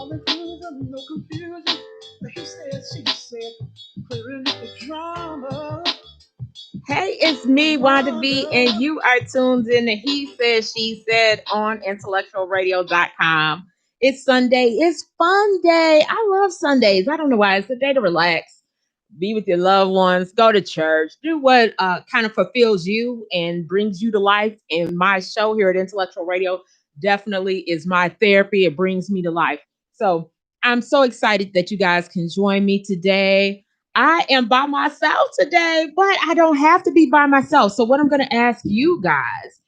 the confusion, no confusion. He said, she said, clearing up the drama. Hey, it's me, Wanda B, and you are tuned in to He Said, She Said on IntellectualRadio.com. It's Sunday. It's fun day. I love Sundays. I don't know why. It's a day to relax, be with your loved ones, go to church, do what kind of fulfills you and brings you to life. And my show here at Intellectual Radio definitely is my therapy. It brings me to life. So I'm so excited that you guys can join me today. I am by myself today, but I don't have to be by myself. So what I'm going to ask you guys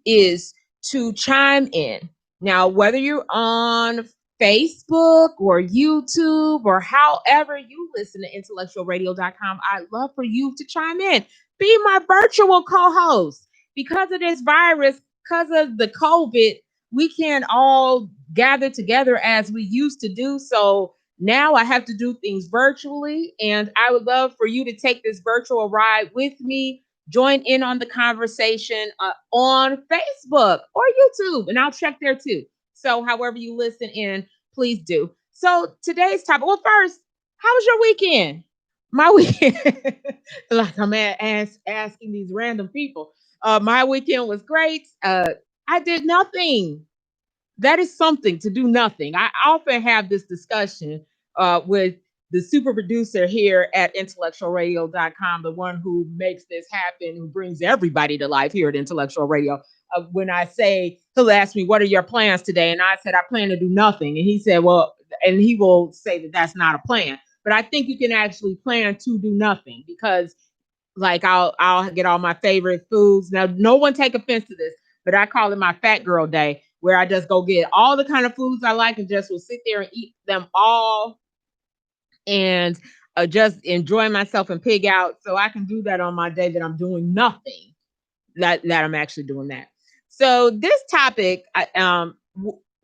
is to chime in. Now, whether you're on Facebook or YouTube or however you listen to intellectualradio.com, I'd love for you to chime in. Be my virtual co-host. Because of this virus, because of the COVID, we can't all gather together as we used to do. So now I have to do things virtually, and I would love for you to take this virtual ride with me. Join in on the conversation on Facebook or YouTube, and I'll check there too. So however you listen in, please do. So today's topic, well, first, how was your weekend? My weekend, like I'm asking these random people. My weekend was great. I did nothing. That is something to do nothing. I often have this discussion with the super producer here at intellectualradio.com, the one who makes this happen, who brings everybody to life here at Intellectual Radio. When I say, he'll ask me, what are your plans today? And I said, I plan to do nothing. And he said, well, and he will say that that's not a plan. But I think you can actually plan to do nothing because like I'll get all my favorite foods. Now, no one take offense to this, but I call it my fat girl day, where I just go get all the kind of foods I like and just will sit there and eat them all and just enjoy myself and pig out. So I can do that on my day that I'm doing nothing. That I'm actually doing that. So this topic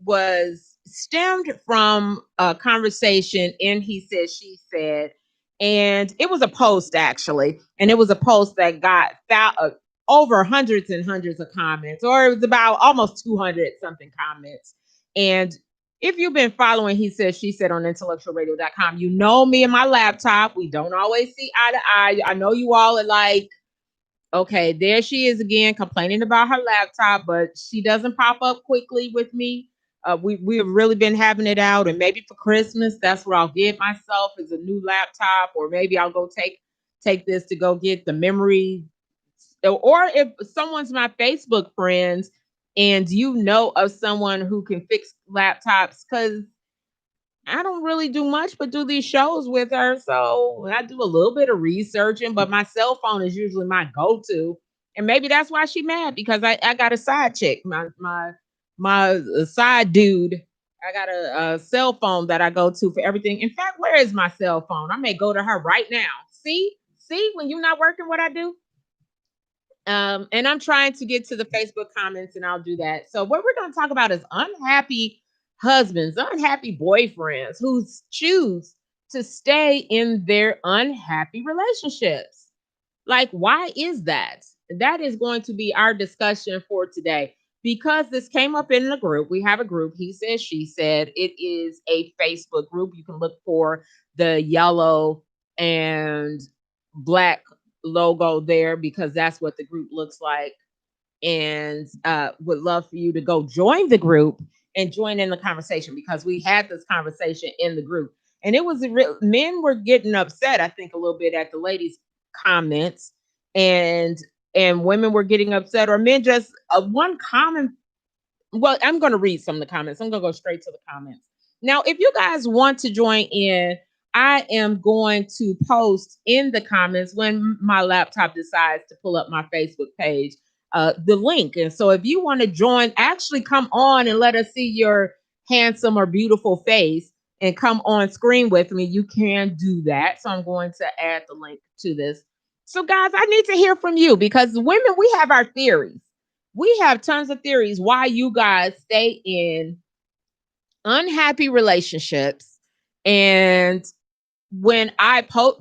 was stemmed from a conversation in He Said, She Said, and it was a post actually, and it was a post that got over hundreds and hundreds of comments, or it was about almost 200 something comments. And if you've been following He Said, She Said on intellectualradio.com, you know me and my laptop. We don't always see eye to eye. I know you all are like, okay, there she is again complaining about her laptop, but she doesn't pop up quickly with me. We've really been having it out, and maybe for Christmas, that's what I'll get myself is a new laptop, or maybe I'll go take this to go get the memory. Or if someone's my Facebook friends and you know of someone who can fix laptops, because I don't really do much but do these shows with her. So I do a little bit of researching, but my cell phone is usually my go-to. And maybe that's why she mad because I got a side chick, my side dude. I got a cell phone that I go to for everything. In fact, where is my cell phone? I may go to her right now. See, when you're not working what I do. And I'm trying to get to the Facebook comments and I'll do that. So what we're going to talk about is unhappy husbands, unhappy boyfriends who choose to stay in their unhappy relationships. Like, why is that? That is going to be our discussion for today because this came up in the group. We have a group, He Said, She Said. It is a Facebook group. You can look for the yellow and black logo there because that's what the group looks like. And would love for you to go join the group and join in the conversation because we had this conversation in the group. And it was men were getting upset, I think, a little bit at the ladies' comments, and women were getting upset, or men just one comment. Well, I'm going to read some of the comments. I'm going to go straight to the comments. Now, if you guys want to join in, I am going to post in the comments when my laptop decides to pull up my Facebook page, the link. And so if you want to join, actually come on and let us see your handsome or beautiful face and come on screen with me, you can do that. So I'm going to add the link to this. So guys, I need to hear from you because women, we have our theories. We have tons of theories why you guys stay in unhappy relationships. And when I put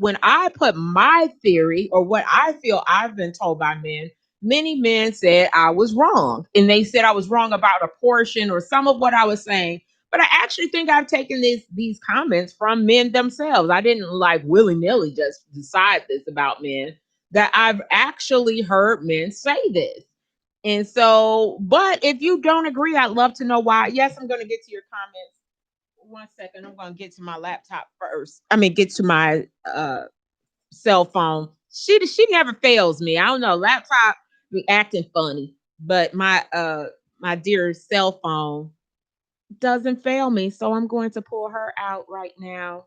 my theory or what I feel I've been told by men, many men said I was wrong. And they said I was wrong about a portion or some of what I was saying. But But I actually think I've taken these comments from men themselves. I didn't like willy-nilly just decide this about men, that I've actually heard men say this. And so, but if you don't agree, I'd love to know why. Yes, I'm going to get to your comments. One second, I'm going to get to my laptop first. I mean, get to my cell phone. She never fails me. I don't know, laptop be acting funny, but my dear cell phone doesn't fail me. So I'm going to pull her out right now,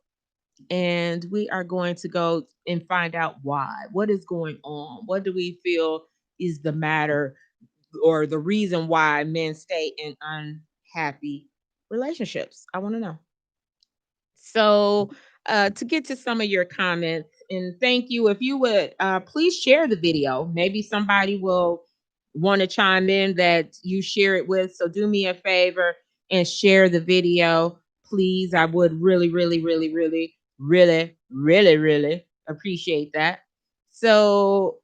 and we are going to go and find out why. What is going on? What do we feel is the matter, or the reason why men stay in unhappy relationships? I want to know. So, to get to some of your comments, and thank you. If you would please share the video, maybe somebody will want to chime in that you share it with. So, do me a favor and share the video, please. I would really, really, really, really, really, really, really appreciate that. So,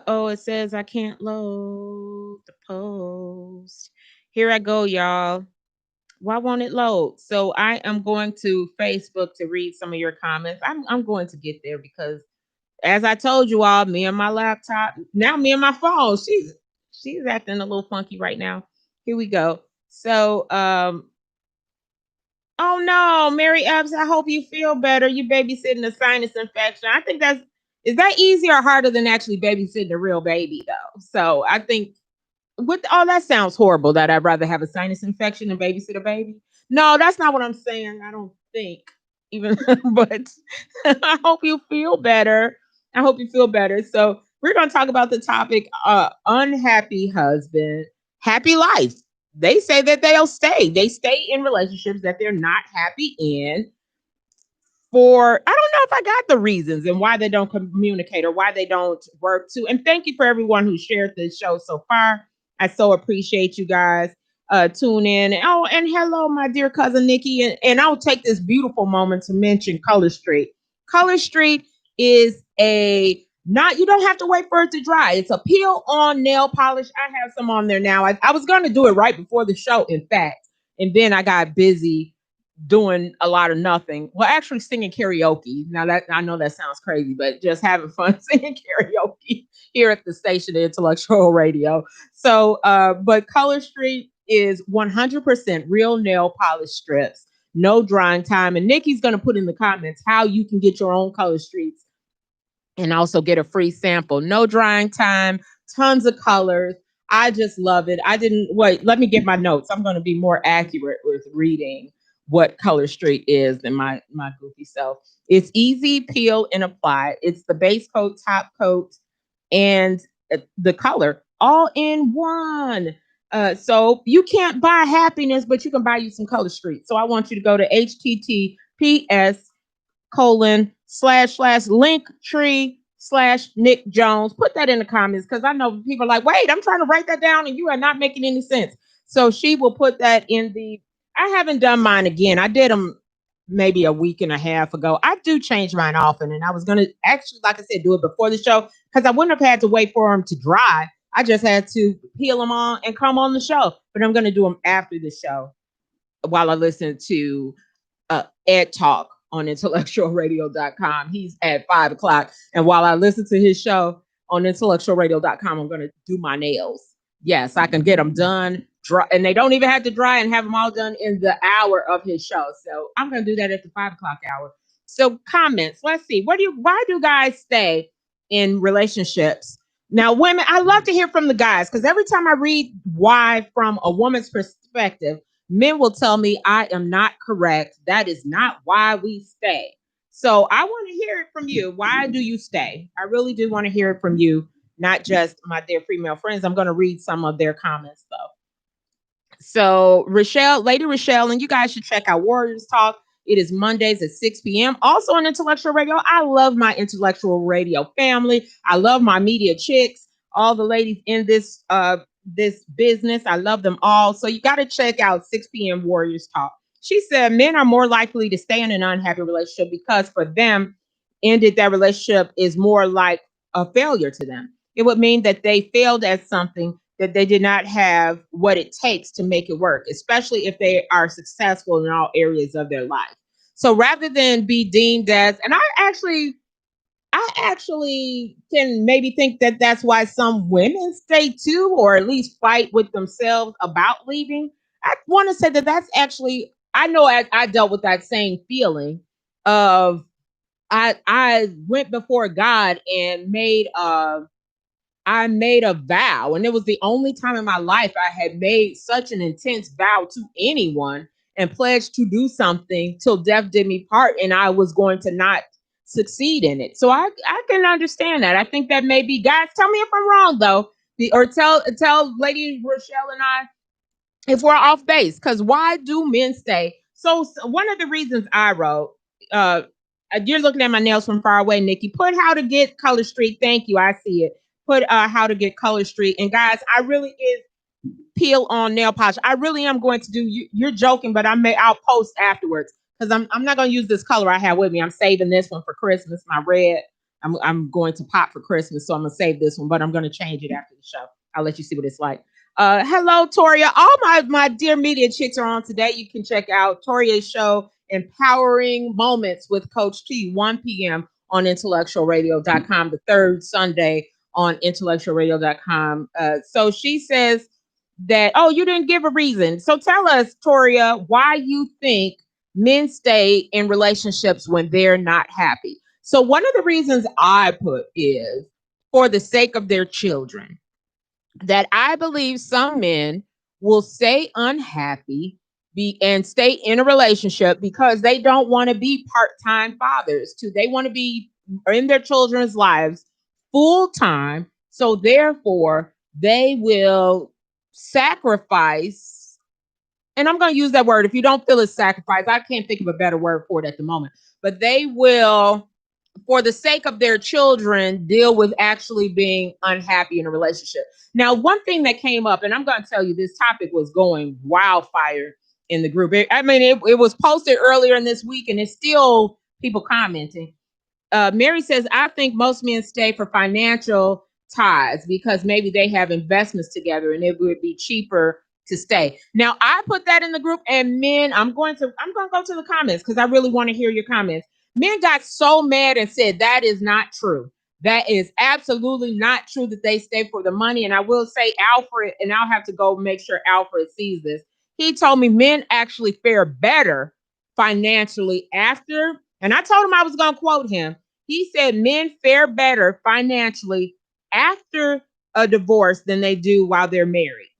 oh, it says I can't load the post. Here I go, y'all. Why won't it load? So I am going to Facebook to read some of your comments. I'm going to get there because, as I told you all, me and my laptop, now me and my phone, she's acting a little funky right now. Here we go. So oh no, Mary Epps, I hope you feel better. You babysitting a sinus infection. I think that's, is that easier or harder than actually babysitting a real baby though? So I think, what, oh, that sounds horrible, that I'd rather have a sinus infection than babysit a baby. No, that's not what I'm saying. I don't think even, but I hope you feel better. I hope you feel better. So we're going to talk about the topic, unhappy husband, happy life. They say that they'll stay. They stay in relationships that they're not happy in, for, I don't know if I got the reasons and why they don't communicate or why they don't work to. And thank you for everyone who shared this show so far. I so appreciate you guys. Tune in. Oh, and hello, my dear cousin Nikki. And I'll take this beautiful moment to mention Color Street. Color Street is a, not, you don't have to wait for it to dry. It's a peel on nail polish. I have some on there now. I was going to do it right before the show, in fact. And then I got busy doing a lot of nothing. Well, actually singing karaoke. Now that, I know that sounds crazy, but just having fun singing karaoke here at the station, Intellectual Radio. So, but Color Street is 100% real nail polish strips, no drying time. And Nikki's going to put in the comments how you can get your own Color Streets and also get a free sample. No drying time, tons of colors. I just love it. I didn't wait. Let me get my notes. I'm going to be more accurate with reading what Color Street is than my goofy self. It's easy peel and apply. It's the base coat, top coat, and the color all in one. So you can't buy happiness, but you can buy you some Color Street. So I want you to go to https://linktree/Nick Jones. Put that in the comments because I know people are like, wait, I'm trying to write that down and you are not making any sense. So she will put that in the, I haven't done mine again. I did them maybe a week and a half ago. I do change mine often. And I was going to actually, like I said, do it before the show because I wouldn't have had to wait for them to dry. I just had to peel them on and come on the show. But I'm going to do them after the show while I listen to Ed Talk on IntellectualRadio.com. He's at 5 o'clock. And while I listen to his show on IntellectualRadio.com, I'm going to do my nails. Yes, I can get them done. Dry, and they don't even have to dry, and have them all done in the hour of his show. So I'm going to do that at the 5 o'clock hour. So comments. Let's see. Why do guys stay in relationships? Now, women, I love to hear from the guys because every time I read why from a woman's perspective, men will tell me I am not correct. That is not why we stay. So I want to hear it from you. Why do you stay? I really do want to hear it from you, not just my dear female friends. I'm going to read some of their comments though. So Lady Rochelle, and you guys should check out Warriors Talk. It is Mondays at 6 p.m. Also on Intellectual Radio. I love my Intellectual Radio family. I love my media chicks, all the ladies in this business. I love them all. So you got to check out 6 p.m. Warriors Talk. She said men are more likely to stay in an unhappy relationship because for them, ended that relationship is more like a failure to them. It would mean that they failed at something that they did not have what it takes to make it work, especially if they are successful in all areas of their life. So rather than be deemed as, and I actually can maybe think that that's why some women stay too, or at least fight with themselves about leaving. I want to say that that's actually, I know I dealt with that same feeling of, I went before God and made a vow, and it was the only time in my life I had made such an intense vow to anyone and pledged to do something till death did me part, and I was going to not succeed in it. So I can understand that. I think that maybe, guys, tell me if I'm wrong though, or tell Lady Rochelle and I if we're off base, because why do men stay? So one of the reasons I wrote, uh, you're looking at my nails from far away, Nikki. Put how to get Color Street. Thank you. I see it. Put how to get Color Street. And guys, I really is peel on nail polish. I really am going to do. You're joking, but I'll post afterwards because I'm not going to use this color I have with me. I'm saving this one for Christmas. My red. I'm going to pop for Christmas, so I'm gonna save this one, but I'm gonna change it after the show. I'll let you see what it's like. Hello, Toria. All my dear media chicks are on today. You can check out Toria's show, Empowering Moments with Coach T, 1 p.m. on IntellectualRadio.com, the third Sunday on IntellectualRadio.com. So she says that, oh, you didn't give a reason. So tell us, Toria, why you think men stay in relationships when they're not happy. So one of the reasons I put is for the sake of their children, that I believe some men will stay unhappy and stay in a relationship because they don't want to be part-time fathers too. They want to be in their children's lives full time. So therefore, they will sacrifice, and I'm going to use that word. If you don't feel it's sacrifice, I can't think of a better word for it at the moment, but they will, for the sake of their children, deal with actually being unhappy in a relationship. Now, one thing that came up, and I'm going to tell you, this topic was going wildfire in the group. It was posted earlier in this week, and it's still people commenting. Mary says, I think most men stay for financial ties because maybe they have investments together and it would be cheaper to stay. Now, I put that in the group, and men, I'm going to go to the comments because I really want to hear your comments. Men got so mad and said that is not true. That is absolutely not true that they stay for the money. And I will say, Alfred, and I'll have to go make sure Alfred sees this. He told me men actually fare better financially after, and I told him I was going to quote him. He said men fare better financially after a divorce than they do while they're married.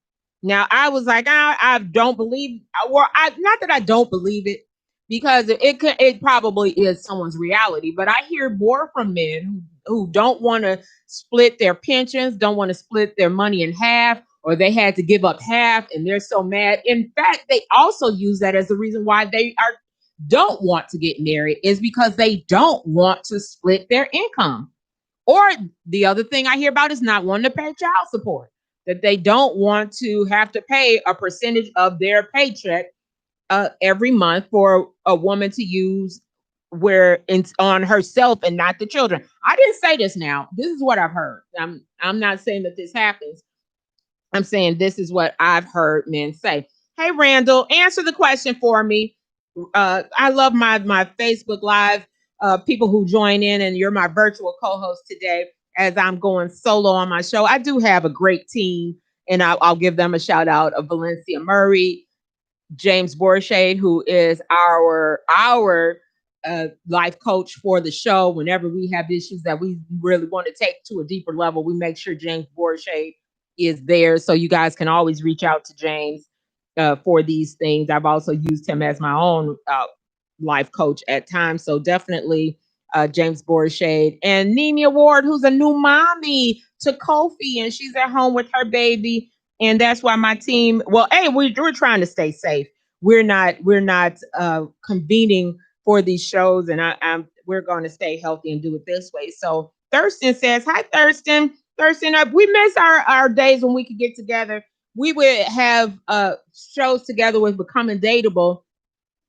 Now, I was like, I don't believe, not that I don't believe it, because it probably is someone's reality. But I hear more from men who don't want to split their pensions, don't want to split their money in half, or they had to give up half, and they're so mad. In fact, they also use that as the reason why they don't want to get married, is because they don't want to split their income. Or the other thing I hear about is not wanting to pay child support, that they don't want to have to pay a percentage of their paycheck every month for a woman to use where it's on herself and not the children. I didn't say this now. This is what I've heard. I'm not saying that this happens. I'm saying this is what I've heard men say. Hey, Randall, answer the question for me. I love my Facebook Live people who join in, and you're my virtual co-host today as I'm going solo on my show. I do have a great team, and I'll give them a shout out of Valencia Murray, James Borshade, who is our life coach for the show. Whenever we have issues that we really want to take to a deeper level, we make sure James Borshade is there. So you guys can always reach out to James for these things. I've also used him as my own life coach at times. So definitely James Borshade, and Nemi Ward, who's a new mommy to Kofi, and she's at home with her baby. And that's why my team, well, hey, we're trying to stay safe. We're not convening for these shows, and we're going to stay healthy and do it this way. So Thurston says, hi, Thurston. Thurston, we miss our days when we could get together. We would have shows together with Becoming Dateable,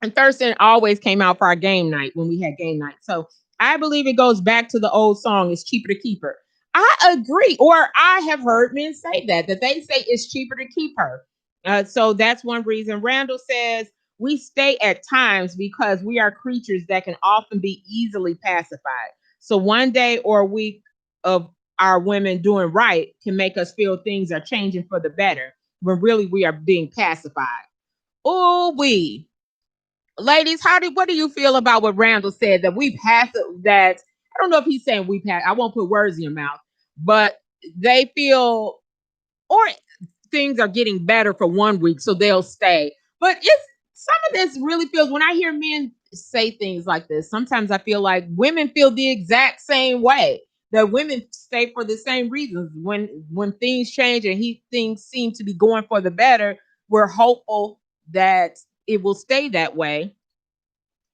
and Thurston always came out for our game night when we had game night. So I believe it goes back to the old song, it's cheaper to keep her. I agree. Or I have heard men say that they say it's cheaper to keep her. So that's one reason. Randall says we stay at times because we are creatures that can often be easily pacified. So one day or a week of our women doing right can make us feel things are changing for the better when really we are being pacified. Oh, we ladies, what do you feel about what Randall said that we pass that? I don't know if he's saying we pass. I won't put words in your mouth, but they feel or things are getting better for 1 week, so they'll stay. But it's some of this really feels when I hear men say things like this. Sometimes I feel like women feel the exact same way. That women stay for the same reasons. When things change and things seem to be going for the better, we're hopeful that it will stay that way,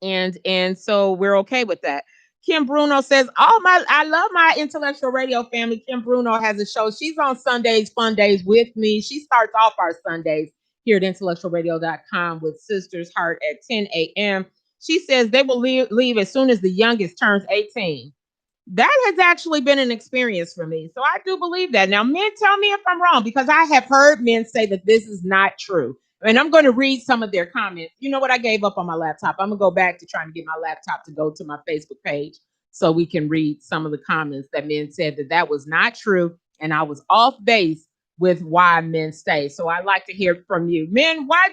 and so we're okay with that. Kim Bruno says, "Oh my, I love my intellectual radio family." Kim Bruno has a show. She's on Sundays, Fun Days with me. She starts off our Sundays here at IntellectualRadio.com with Sisters Heart at 10 a.m. She says they will leave as soon as the youngest turns 18. That has actually been an experience for me. So I do believe that. Now, men, tell me if I'm wrong, because I have heard men say that this is not true. And I'm going to read some of their comments. You know what? I gave up on my laptop. I'm going to go back to trying to get my laptop to go to my Facebook page so we can read some of the comments that men said that was not true. And I was off base with why men stay. So I'd like to hear from you. Why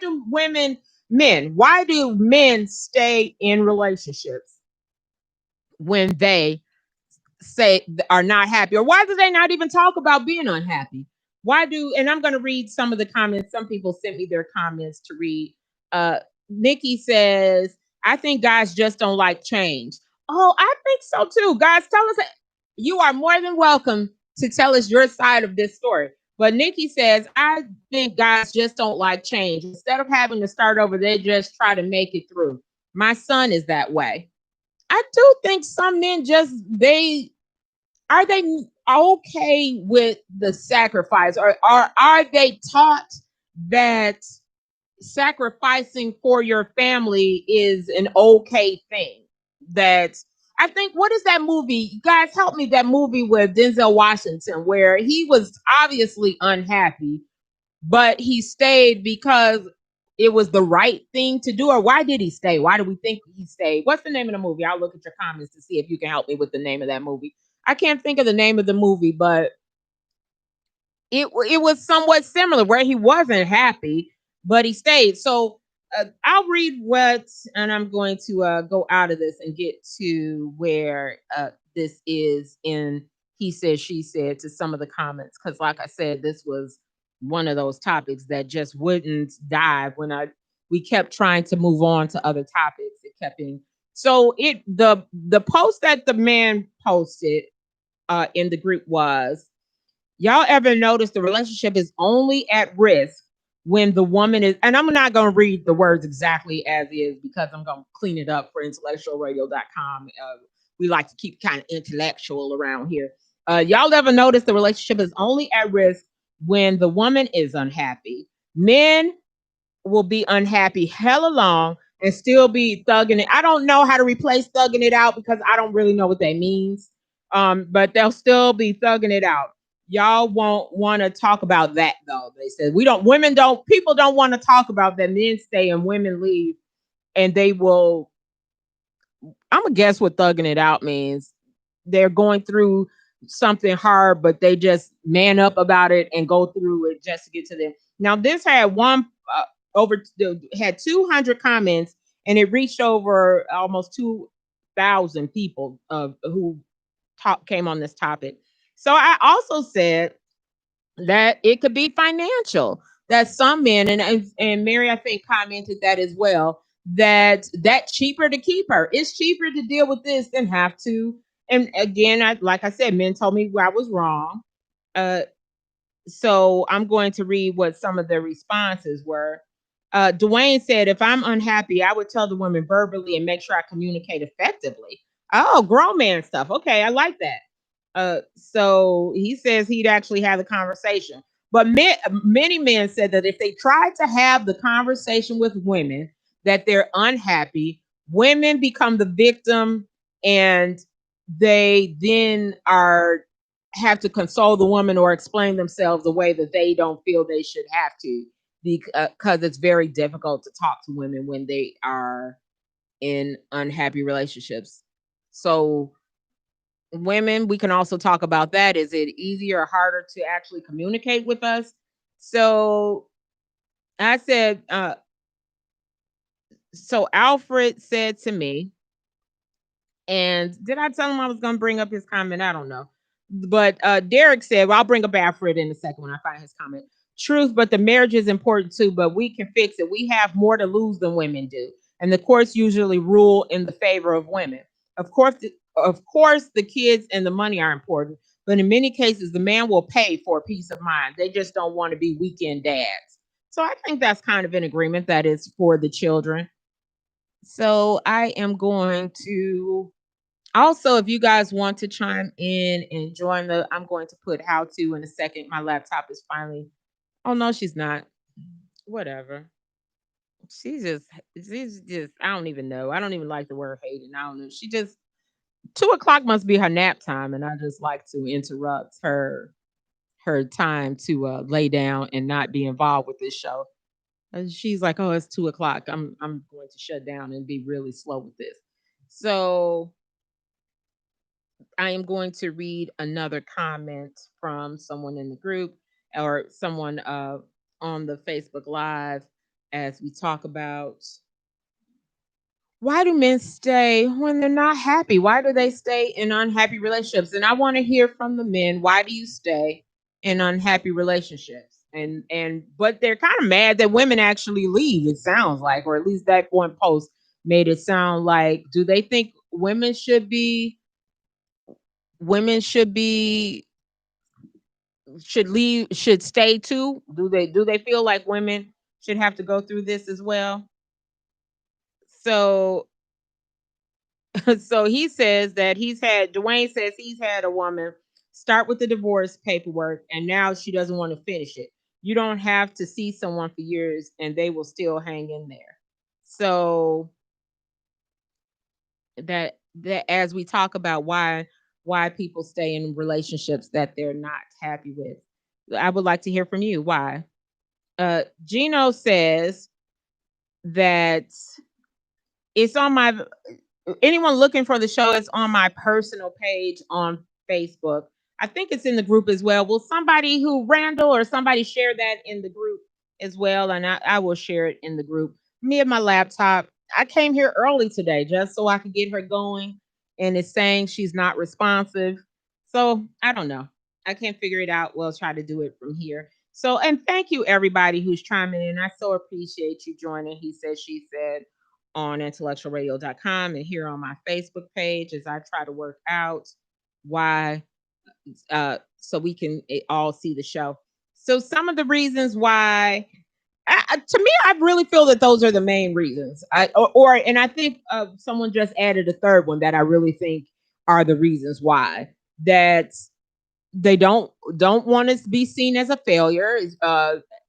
do men stay in relationships when they say are not happy, or why do they not even talk about being unhappy? And I'm going to read some of the comments. Some people sent me their comments to read. Nikki says, I think guys just don't like change. Oh, I think so too. Guys, tell us. You are more than welcome to tell us your side of this story. But Nikki says, I think guys just don't like change. Instead of having to start over, they just try to make it through. My son is that way. I do think some men are they okay with the sacrifice, or are they taught that sacrificing for your family is an okay thing? That I think, what is that movie? You guys, help me. That movie with Denzel Washington, where he was obviously unhappy, but he stayed because it was the right thing to do. Or why did he stay? Why do we think he stayed? What's the name of the movie? I'll look at your comments to see if you can help me with the name of that movie. I can't think of the name of the movie, but it was somewhat similar where he wasn't happy, but he stayed. So I'll read and I'm going to go out of this and get to where this is in he said, she said to some of the comments. Because like I said, this was one of those topics that just wouldn't dive we kept trying to move on to other topics. It kept being so the post that the man posted in the group was, y'all ever notice the relationship is only at risk when the woman is, and I'm not going to read the words exactly as is because I'm going to clean it up for intellectualradio.com. We like to keep kind of intellectual around here. Y'all ever notice the relationship is only at risk when the woman is unhappy? Men will be unhappy hella long and still be thugging it. I don't know how to replace thugging it out because I don't really know what that means. But they'll still be thugging it out. Y'all won't want to talk about that though. They said people don't want to talk about that. Men stay and women leave, and they will. I'm gonna guess what thugging it out means. They're going through something hard, but they just man up about it and go through it just to get to them. Now, this had had 200 comments, and it reached over almost 2,000 people who came on this topic. So I also said that it could be financial. That some men and Mary, I think, commented that as well. That cheaper to keep her. It's cheaper to deal with this than have to. And again, like I said, men told me I was wrong. So I'm going to read what some of the responses were. Dwayne said, if I'm unhappy, I would tell the woman verbally and make sure I communicate effectively. Oh, grown man stuff. Okay, I like that. So he says he'd actually have the conversation. But many men said that if they tried to have the conversation with women that they're unhappy, women become the victim and they then are have to console the woman or explain themselves a way that they don't feel they should have to, because it's very difficult to talk to women when they are in unhappy relationships. So women, we can also talk about that. Is it easier or harder to actually communicate with us? So I said, so Alfred said to me, and did I tell him I was going to bring up his comment? I don't know. But Derek said, well, I'll bring up Alfred in a second when I find his comment. Truth, but the marriage is important too, but we can fix it. We have more to lose than women do. And the courts usually rule in the favor of women. Of course, the kids and the money are important, but in many cases, the man will pay for peace of mind. They just don't want to be weekend dads. So I think that's kind of an agreement that is for the children. So I am going to also, if you guys want to chime in and join I'm going to put how to in a second. My laptop is finally, oh no, she's not. Whatever. She's just, I don't even know. I don't even like the word hating. I don't know. She just, 2 o'clock must be her nap time. And I just like to interrupt her time to lay down and not be involved with this show. And she's like, oh, it's 2 o'clock. I'm going to shut down and be really slow with this. So I am going to read another comment from someone in the group or someone on the Facebook Live as we talk about why do men stay when they're not happy? Why do they stay in unhappy relationships? And I want to hear from the men. Why do you stay in unhappy relationships? And but they're kind of mad that women actually leave, it sounds like, or at least that one post made it sound like, do they think women should leave, should stay too? Do they feel like women should have to go through this as well? So so he says that Dwayne says he's had a woman start with the divorce paperwork and now she doesn't want to finish it. You don't have to see someone for years and they will still hang in there. So that as we talk about why people stay in relationships that they're not happy with, I would like to hear from you. Why? Gino says that it's on my anyone looking for the show is on my personal page on Facebook. I think it's in the group as well. Will somebody who Randall or somebody share that in the group as well? And I will share it in the group. Me and my laptop. I came here early today just so I could get her going. And it's saying she's not responsive. So I don't know. I can't figure it out. We'll try to do it from here. So, and thank you everybody who's chiming in. I so appreciate you joining. He said, she said on intellectualradio.com and here on my Facebook page as I try to work out why, so we can all see the show. So some of the reasons why, to me, I really feel that those are the main reasons. And I think someone just added a third one that I really think are the reasons why, that they don't want to be seen as a failure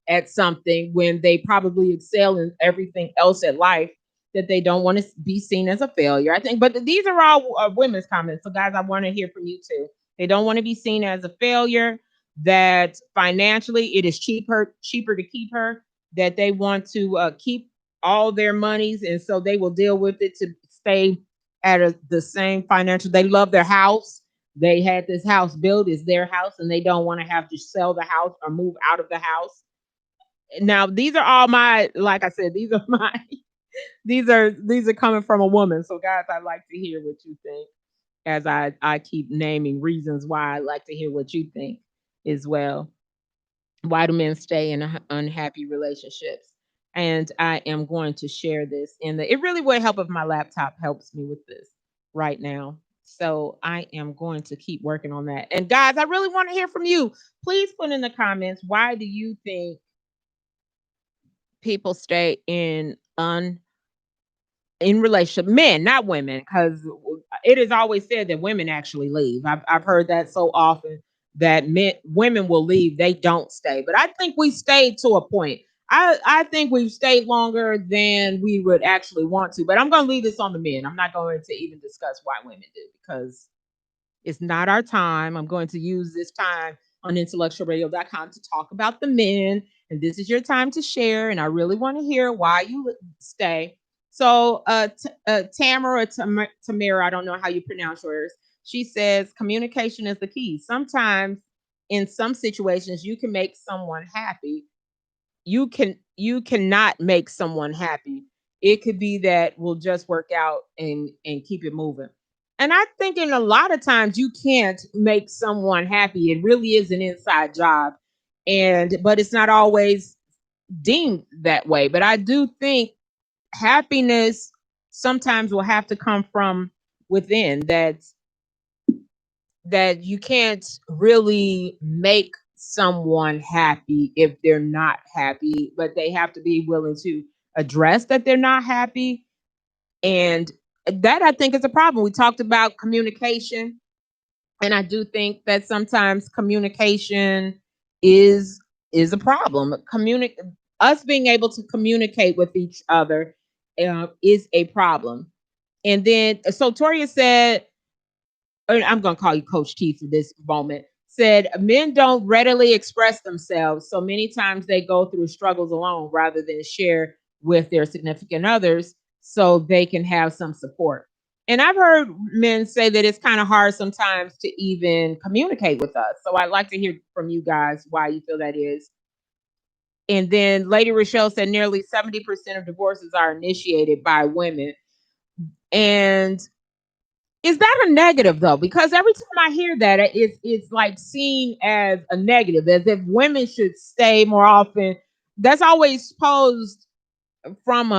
at something when they probably excel in everything else at life, that they don't want to be seen as a failure, I think. But these are all women's comments, so guys, I want to hear from you too. They don't want to be seen as a failure, that financially it is cheaper to keep her, that they want to keep all their monies and so they will deal with it to stay at the same financial. They love their house, they had this house built, it's their house, and they don't want to have to sell the house or move out of the house. Now, these are all my, like I said, these are my, these are coming from a woman. So, guys, I'd like to hear what you think as I keep naming reasons why. I'd like to hear what you think as well. Why do men stay in unhappy relationships? And I am going to share this it really would help if my laptop helps me with this right now. So I am going to keep working on that. And guys, I really want to hear from you. Please put in the comments, why do you think people stay in relationship, men, not women, because it is always said that women actually leave. I've heard that so often that women will leave, they don't stay. But I think we stayed to a point. I think we've stayed longer than we would actually want to. But I'm going to leave this on the men. I'm not going to even discuss why women do, because It's not our time. I'm going to use this time on intellectualradio.com to talk about the men. And this is your time to share. And I really want to hear why you stay. So, Tamara or Tamara, I don't know how you pronounce yours. She says communication is the key. Sometimes, in some situations, you can make someone happy. You cannot make someone happy. It could be that we'll just work out and keep it moving. And I think in a lot of times you can't make someone happy. It really is an inside job. And but it's not always deemed that way. But I do think happiness sometimes will have to come from within. That you can't really make someone happy if they're not happy, but they have to be willing to address that they're not happy. And that I think is a problem. We talked about communication, and I do think that sometimes communication is is a problem. Us being able to communicate with each other is a problem. And then, so Toria said, I'm going to call you Coach T for this moment, said men don't readily express themselves. So many times they go through struggles alone rather than share with their significant others so they can have some support. And I've heard men say that it's kind of hard sometimes to even communicate with us. So I'd like to hear from you guys why you feel that is. And then Lady Rochelle said nearly 70% of divorces are initiated by women. And is that a negative though? Because every time I hear that, it's like seen as a negative, as if women should stay more often. That's always posed from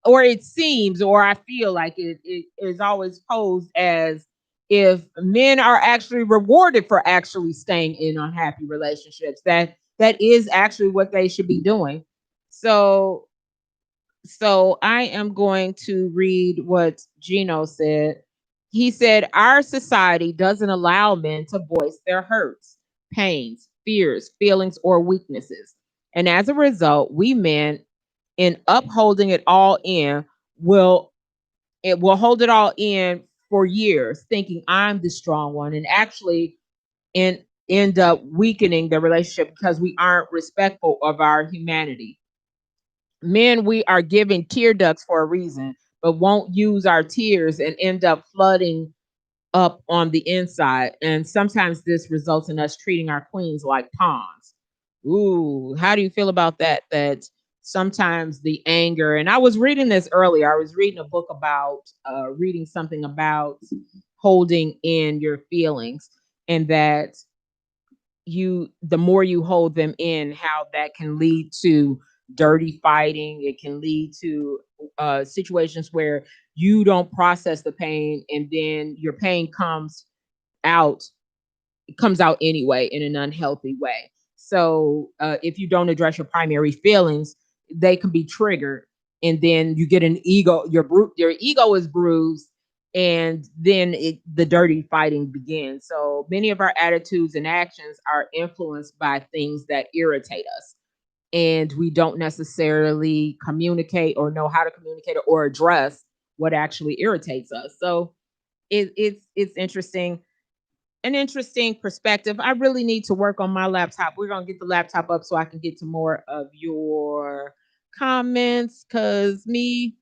or it seems, or I feel like it is always posed as if men are actually rewarded for actually staying in unhappy relationships. That is actually what they should be doing. So I am going to read what Gino said. He said, our society doesn't allow men to voice their hurts, pains, fears, feelings, or weaknesses. And as a result, we men, in upholding it all in, will it will hold it all in for years, thinking I'm the strong one, and actually end up weakening the relationship because we aren't respectful of our humanity. Men, we are giving tear ducts for a reason, but won't use our tears and end up flooding up on the inside. And sometimes this results in us treating our queens like pawns. Ooh, how do you feel about that? That sometimes the anger, and I was reading this earlier. I was reading a book about reading something about holding in your feelings, and that the more you hold them in, how that can lead to dirty fighting. It can lead to situations where you don't process the pain, and then your pain out comes out anyway in an unhealthy way. So if you don't address your primary feelings, they can be triggered, and then you get an ego. Your ego is bruised, and then the dirty fighting begins. So many of our attitudes and actions are influenced by things that irritate us, and we don't necessarily communicate or know how to communicate or address what actually irritates us. So it's interesting, an interesting perspective. I really need to work on my laptop. We're gonna get the laptop up so I can get to more of your comments. Cause I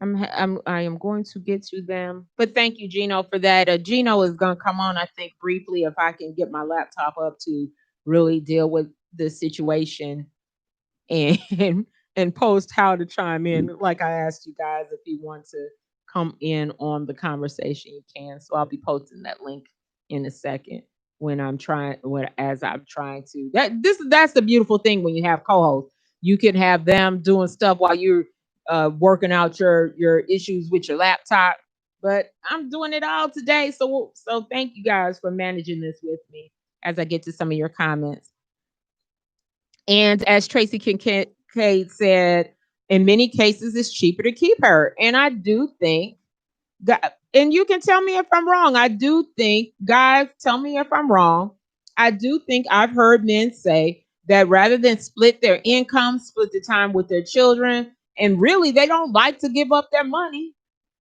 am going to get to them. But thank you, Gino, for that. Gino is gonna come on, I think, briefly if I can get my laptop up to really deal with the situation and and post how to chime in. Like I asked you guys, if you want to come in on the conversation, you can. So I'll be posting that link in a second as I'm trying to that's the beautiful thing when you have co-hosts. You can have them doing stuff while you're working out your issues with your laptop. But I'm doing it all today. So thank you guys for managing this with me as I get to some of your comments. And as Tracy Kincaid said, in many cases, it's cheaper to keep her. And I do think that, and you can tell me if I'm wrong. I do think, guys, tell me if I'm wrong. I do think I've heard men say that rather than split their income, split the time with their children, and really they don't like to give up their money.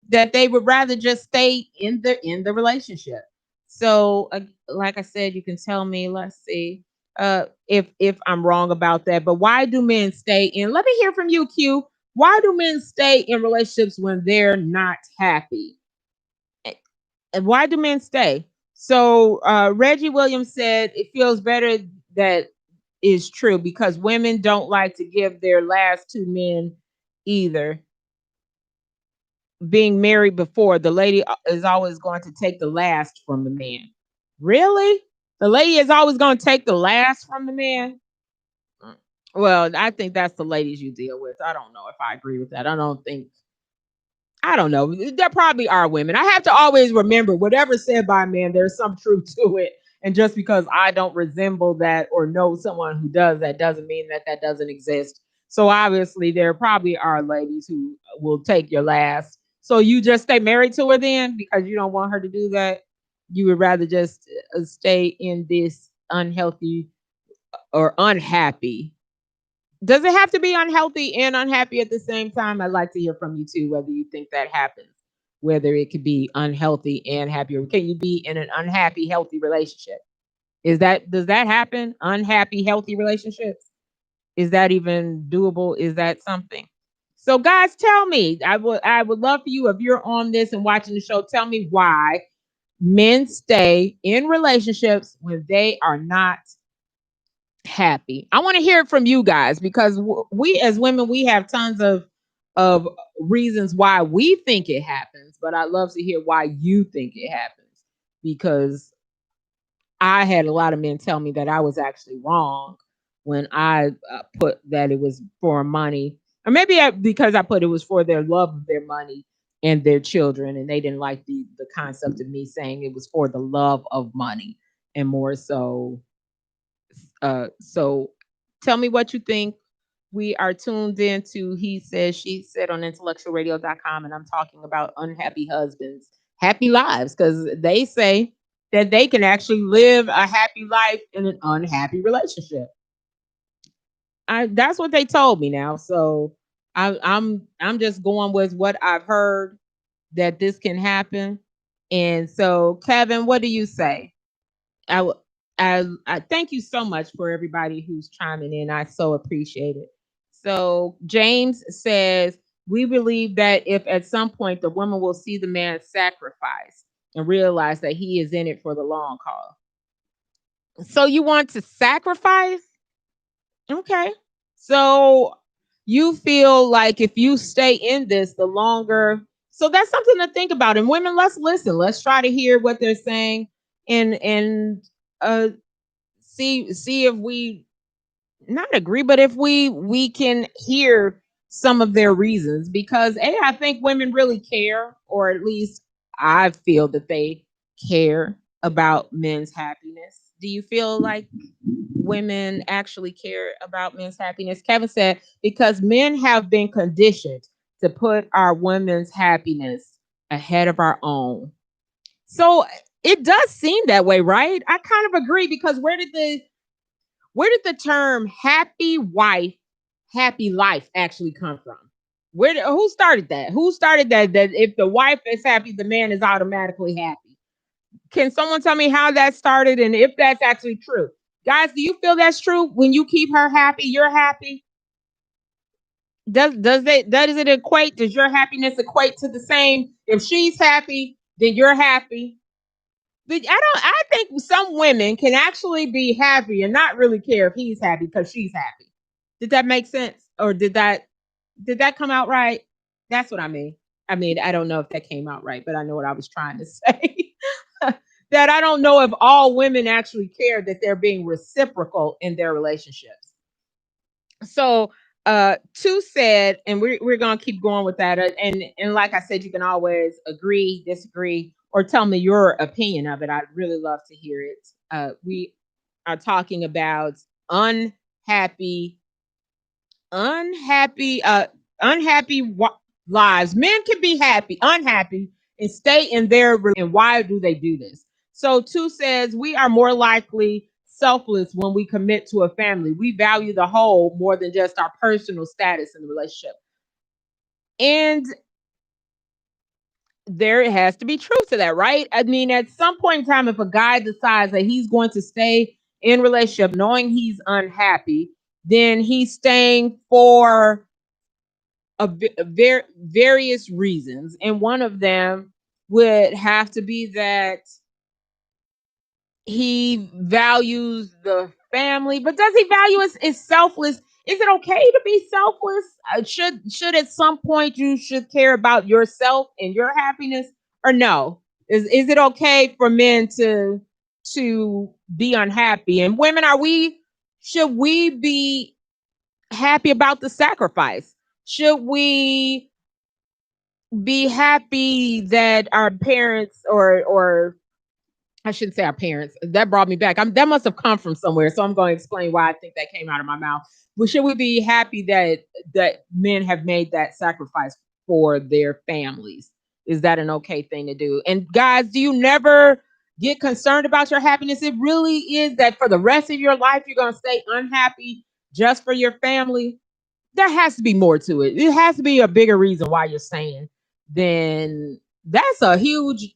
that they would rather just stay in the relationship. So, like I said, you can tell me. Let's see, if I'm wrong about that. But why do men stay in? Let me hear from you, Q. Why do men stay in relationships when they're not happy? And why do men stay? So, Reggie Williams said it feels better. That is true because women don't like to give their last to men either. Being married before, the lady is always going to take the last from the man. Really? The lady is always going to take the last from the man? Mm. Well, I think that's the ladies you deal with. I don't know if I agree with that. I don't know. There probably are women. I have to always remember whatever said by a man, there's some truth to it. And just because I don't resemble that or know someone who does that doesn't mean that that doesn't exist. So obviously, there probably are ladies who will take your last. So you just stay married to her then because you don't want her to do that. You would rather just stay in this unhealthy or unhappy. Does it have to be unhealthy and unhappy at the same time? I'd like to hear from you too, whether you think that happens, whether it could be unhealthy and happy, or can you be in an unhappy, healthy relationship? Does that happen? Unhappy, healthy relationships? Is that even doable? Is that something? So guys, tell me. I would love for you if you're on this and watching the show, tell me why men stay in relationships when they are not happy. I want to hear it from you guys because we as women we have tons of reasons why we think it happens, but I'd love to hear why you think it happens because I had a lot of men tell me that I was actually wrong when I put that it was for money, or maybe because I put it was for their love of their money and their children, and they didn't like the concept of me saying it was for the love of money and more so so tell me what you think. We are tuned into He Said, She Said on intellectualradio.com, and I'm talking about unhappy husbands, happy lives, because they say that they can actually live a happy life in an unhappy relationship. That's what they told me now. So I'm just going with what I've heard that this can happen. And so, Kevin, what do you say? I, w- I thank you so much for everybody who's chiming in. I so appreciate it. So James says we believe that if at some point the woman will see the man sacrifice and realize that he is in it for the long haul. So you want to sacrifice? Okay. So you feel like if you stay in this, the longer. So that's something to think about. And women, let's listen. Let's try to hear what they're saying and uh see if we not agree, but if we can hear some of their reasons because I think women really care, or at least I feel that they care about men's happiness. Do you feel like women actually care about men's happiness? Kevin said because men have been conditioned to put our women's happiness ahead of our own. So it does seem that way, right? I kind of agree because where did the term happy wife, happy life actually come from? Who started that? Who started that if the wife is happy, the man is automatically happy? Can someone tell me how that started and if that's actually true? Guys, do you feel that's true? When you keep her happy, you're happy? Does it equate? Does your happiness equate to the same? If she's happy, then you're happy. But I think some women can actually be happy and not really care if he's happy because she's happy. Did that make sense? Or did that come out right? That's what I mean. I mean, I don't know if that came out right, but I know what I was trying to say. That I don't know if all women actually care that they're being reciprocal in their relationships. So two said, and we're gonna keep going with that. And like I said, you can always agree, disagree, or tell me your opinion of it. I'd really love to hear it. We are talking about unhappy, unhappy, unhappy lives. Men can be happy, unhappy, and stay in their. And why do they do this? So two says we are more likely selfless when we commit to a family. We value the whole more than just our personal status in the relationship. And there has to be truth to that, right? I mean, at some point in time, if a guy decides that he's going to stay in relationship knowing he's unhappy, then he's staying for various reasons. And one of them would have to be that he values the family, but does he value his selfless? Is it okay to be selfless? Should at some point you should care about yourself and your happiness, or no? Is it okay for men to be unhappy? And women, should we be happy about the sacrifice? Should we be happy that our parents or I shouldn't say our parents. That brought me back. That must have come from somewhere. So I'm going to explain why I think that came out of my mouth. But should we be happy that men have made that sacrifice for their families? Is that an okay thing to do? And guys, do you never get concerned about your happiness? It really is that for the rest of your life, you're going to stay unhappy just for your family. There has to be more to it. It has to be a bigger reason why you're staying. Then that's a huge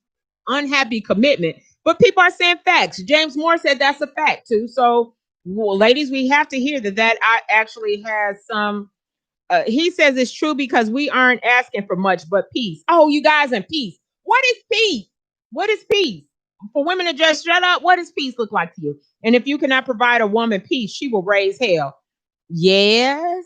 unhappy commitment. But people are saying facts. James Moore said that's a fact too. So, well, ladies, we have to hear that actually has some. He says it's true because we aren't asking for much but peace. Oh, you guys, and peace. What is peace? What is peace? For women to just shut up, what does peace look like to you? And if you cannot provide a woman peace, she will raise hell. Yes.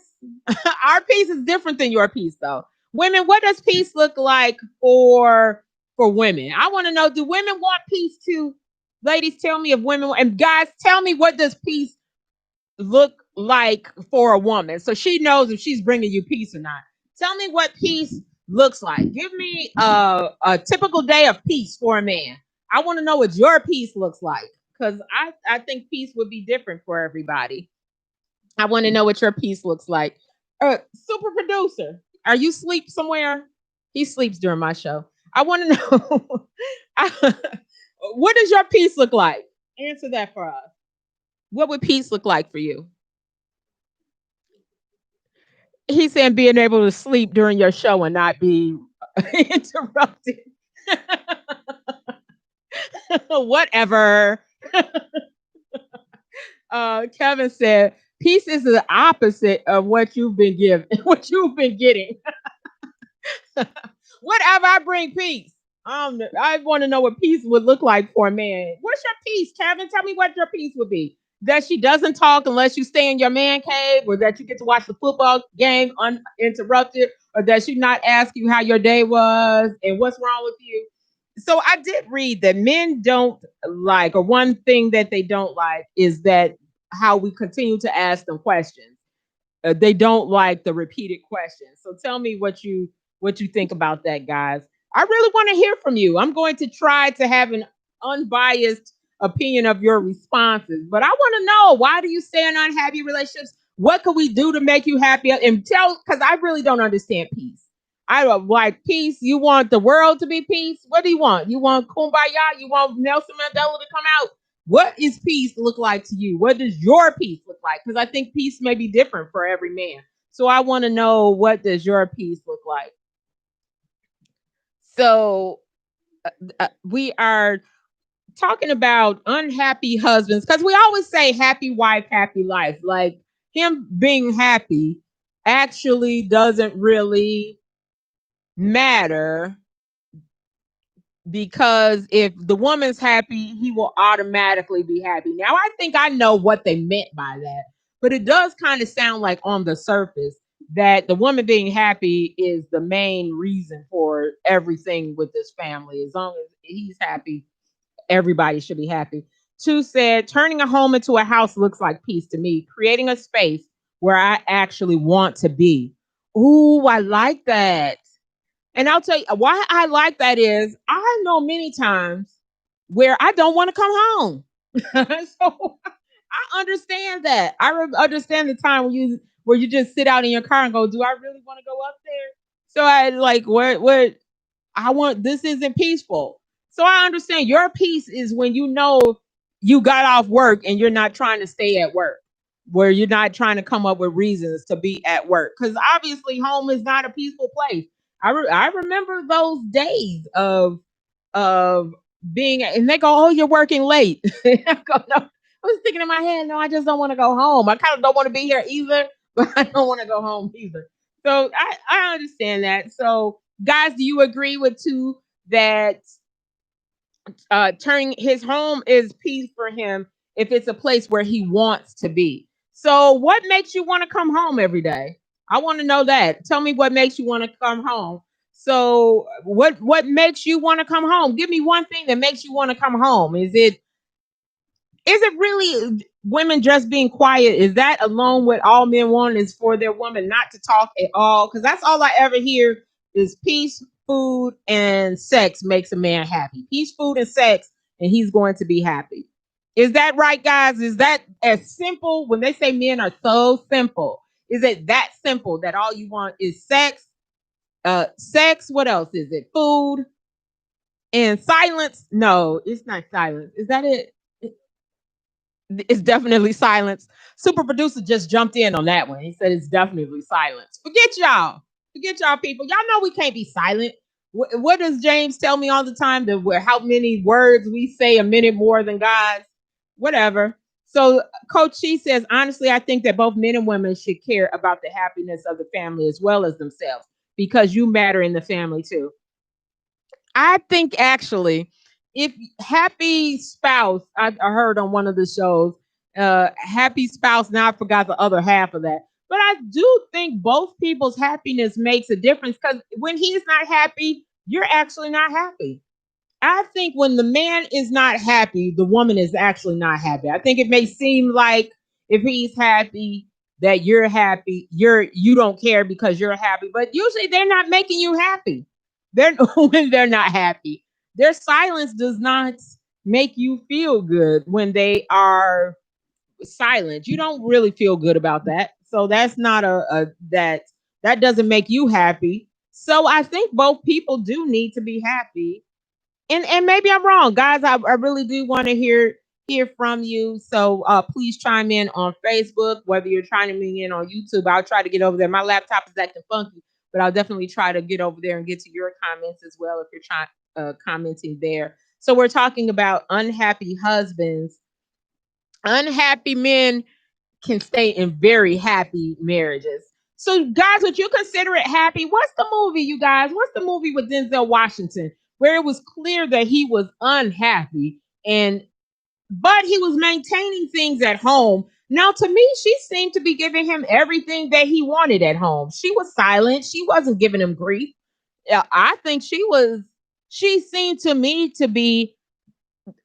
Our peace is different than your peace, though. Women, what does peace look like for women? I want to know, do women want peace too? Ladies, tell me if women, and guys, tell me, what does peace look like for a woman so she knows if she's bringing you peace or not? Tell me what peace looks like. Give me a typical day of peace for a man. I want to know what your peace looks like, because I think peace would be different for everybody. I want to know what your peace looks like. Super producer, are you asleep somewhere? He sleeps during my show. I want to know what does your peace look like? Answer that for us. What would peace look like for you? He's saying being able to sleep during your show and not be interrupted. Whatever. Kevin said, peace is the opposite of what you've been given, what you've been getting. Whatever, I bring peace. I want to know what peace would look like for a man. What's your peace, Kevin? Tell me what your peace would be. That she doesn't talk unless you stay in your man cave, or that you get to watch the football game uninterrupted, or that she not ask you how your day was and what's wrong with you. So I did read that men don't like, or one thing that they don't like is that how we continue to ask them questions. They don't like the repeated questions. So tell me what you think about that, guys. I really want to hear from you. I'm going to try to have an unbiased opinion of your responses, but I want to know, why do you stay in unhappy relationships? What can we do to make you happy? And tell, because I really don't understand peace. I don't like peace. You want the world to be peace? What do you want? You want kumbaya? You want Nelson Mandela to come out? What is peace look like to you? What does your peace look like? Because I think peace may be different for every man. So I want to know, what does your peace look like? So we are talking about unhappy husbands, because we always say happy wife, happy life. Like, him being happy actually doesn't really matter, because if the woman's happy, he will automatically be happy. Now, I think I know what they meant by that, but it does kind of sound like on the surface that the woman being happy is the main reason for everything with this family. As long as he's happy, everybody should be happy. Two said, turning a home into a house looks like peace to me, creating a space where I actually want to be. Ooh, I like that. And I'll tell you why I like that is I know many times where I don't want to come home. So I understand that. Understand the time where you just sit out in your car and go, do I really want to go up there? So I like what I want. This isn't peaceful. So I understand your peace is when you know you got off work and you're not trying to stay at work, where you're not trying to come up with reasons to be at work. Because obviously home is not a peaceful place. I remember those days of being, and they go, "Oh, you're working late." I go, "No." I was thinking in my head, "No, I just don't want to go home. I kind of don't want to be here either, but I don't want to go home either." So I understand that. So, guys, do you agree with two that turning his home is peace for him if it's a place where he wants to be? So, what makes you want to come home every day? I want to know that. Tell me what makes you want to come home. So, what makes you want to come home? Give me one thing that makes you want to come home. Is it really women just being quiet? Is that alone what all men want, is for their woman not to talk at all? Because that's all I ever hear is peace, food, and sex makes a man happy. Peace, food, and sex, and he's going to be happy. Is that right, guys? Is that as simple? When they say men are so simple, is it that simple that all you want is sex? Sex. What else is it? Food and silence? No, it's not silence. Is that it? It's definitely silence. Super producer just jumped in on that one. He said it's definitely silence. Forget y'all. Forget y'all people. Y'all know we can't be silent. What does James tell me all the time? That where how many words we say a minute more than God's? Whatever. So Coach She says, honestly, I think that both men and women should care about the happiness of the family as well as themselves because you matter in the family too. I think actually, if happy spouse, I heard on one of the shows, happy spouse. Now I forgot the other half of that, but I do think both people's happiness makes a difference because when he's not happy, you're actually not happy. I think when the man is not happy, the woman is actually not happy. I think it may seem like if he's happy that you're happy, you don't care because you're happy, but usually they're not making you happy. They're when they're not happy. Their silence does not make you feel good when they are silent. You don't really feel good about that. So that's not a that doesn't make you happy. So I think both people do need to be happy, and maybe I'm wrong, guys. I really do want to hear from you. So please chime in on Facebook, whether you're chiming me in on YouTube. I'll try to get over there. My laptop is acting funky, but I'll definitely try to get over there and get to your comments as well if you're trying commenting there. So we're talking about unhappy husbands. Unhappy men can stay in very happy marriages. So, guys, would you consider it happy? What's the movie, you guys? What's the movie with Denzel Washington where it was clear that he was unhappy and but he was maintaining things at home? Now, to me, she seemed to be giving him everything that he wanted at home. She was silent. She wasn't giving him grief. I think she was. She seemed to me to be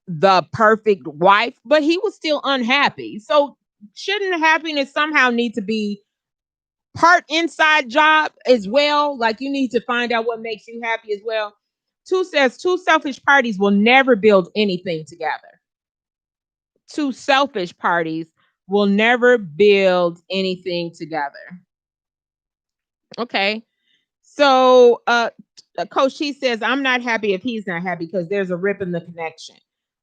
the perfect wife, but he was still unhappy. So shouldn't happiness somehow need to be part inside job as well? Like you need to find out what makes you happy as well. Two says two selfish parties will never build anything together. Two selfish parties will never build anything together. Okay. So Coach She says, I'm not happy if he's not happy because there's a rip in the connection.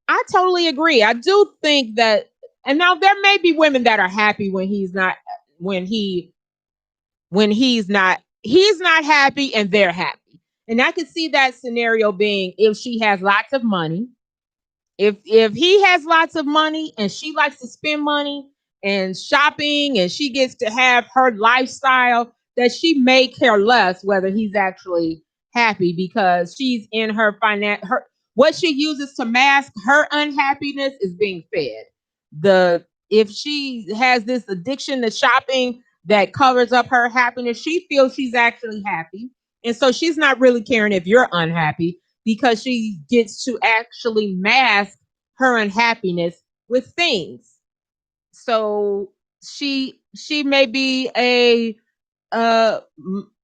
I totally agree. I do think that, and now there may be women that are happy when he's not, when he, when he's not happy and they're happy. And I could see that scenario being if she has lots of money, if he has lots of money and she likes to spend money and shopping and she gets to have her lifestyle, that she may care less whether he's actually happy because she's in her what she uses to mask her unhappiness is being fed. The If she has this addiction to shopping that covers up her happiness, she feels she's actually happy. And so she's not really caring if you're unhappy because she gets to actually mask her unhappiness with things. So she may be a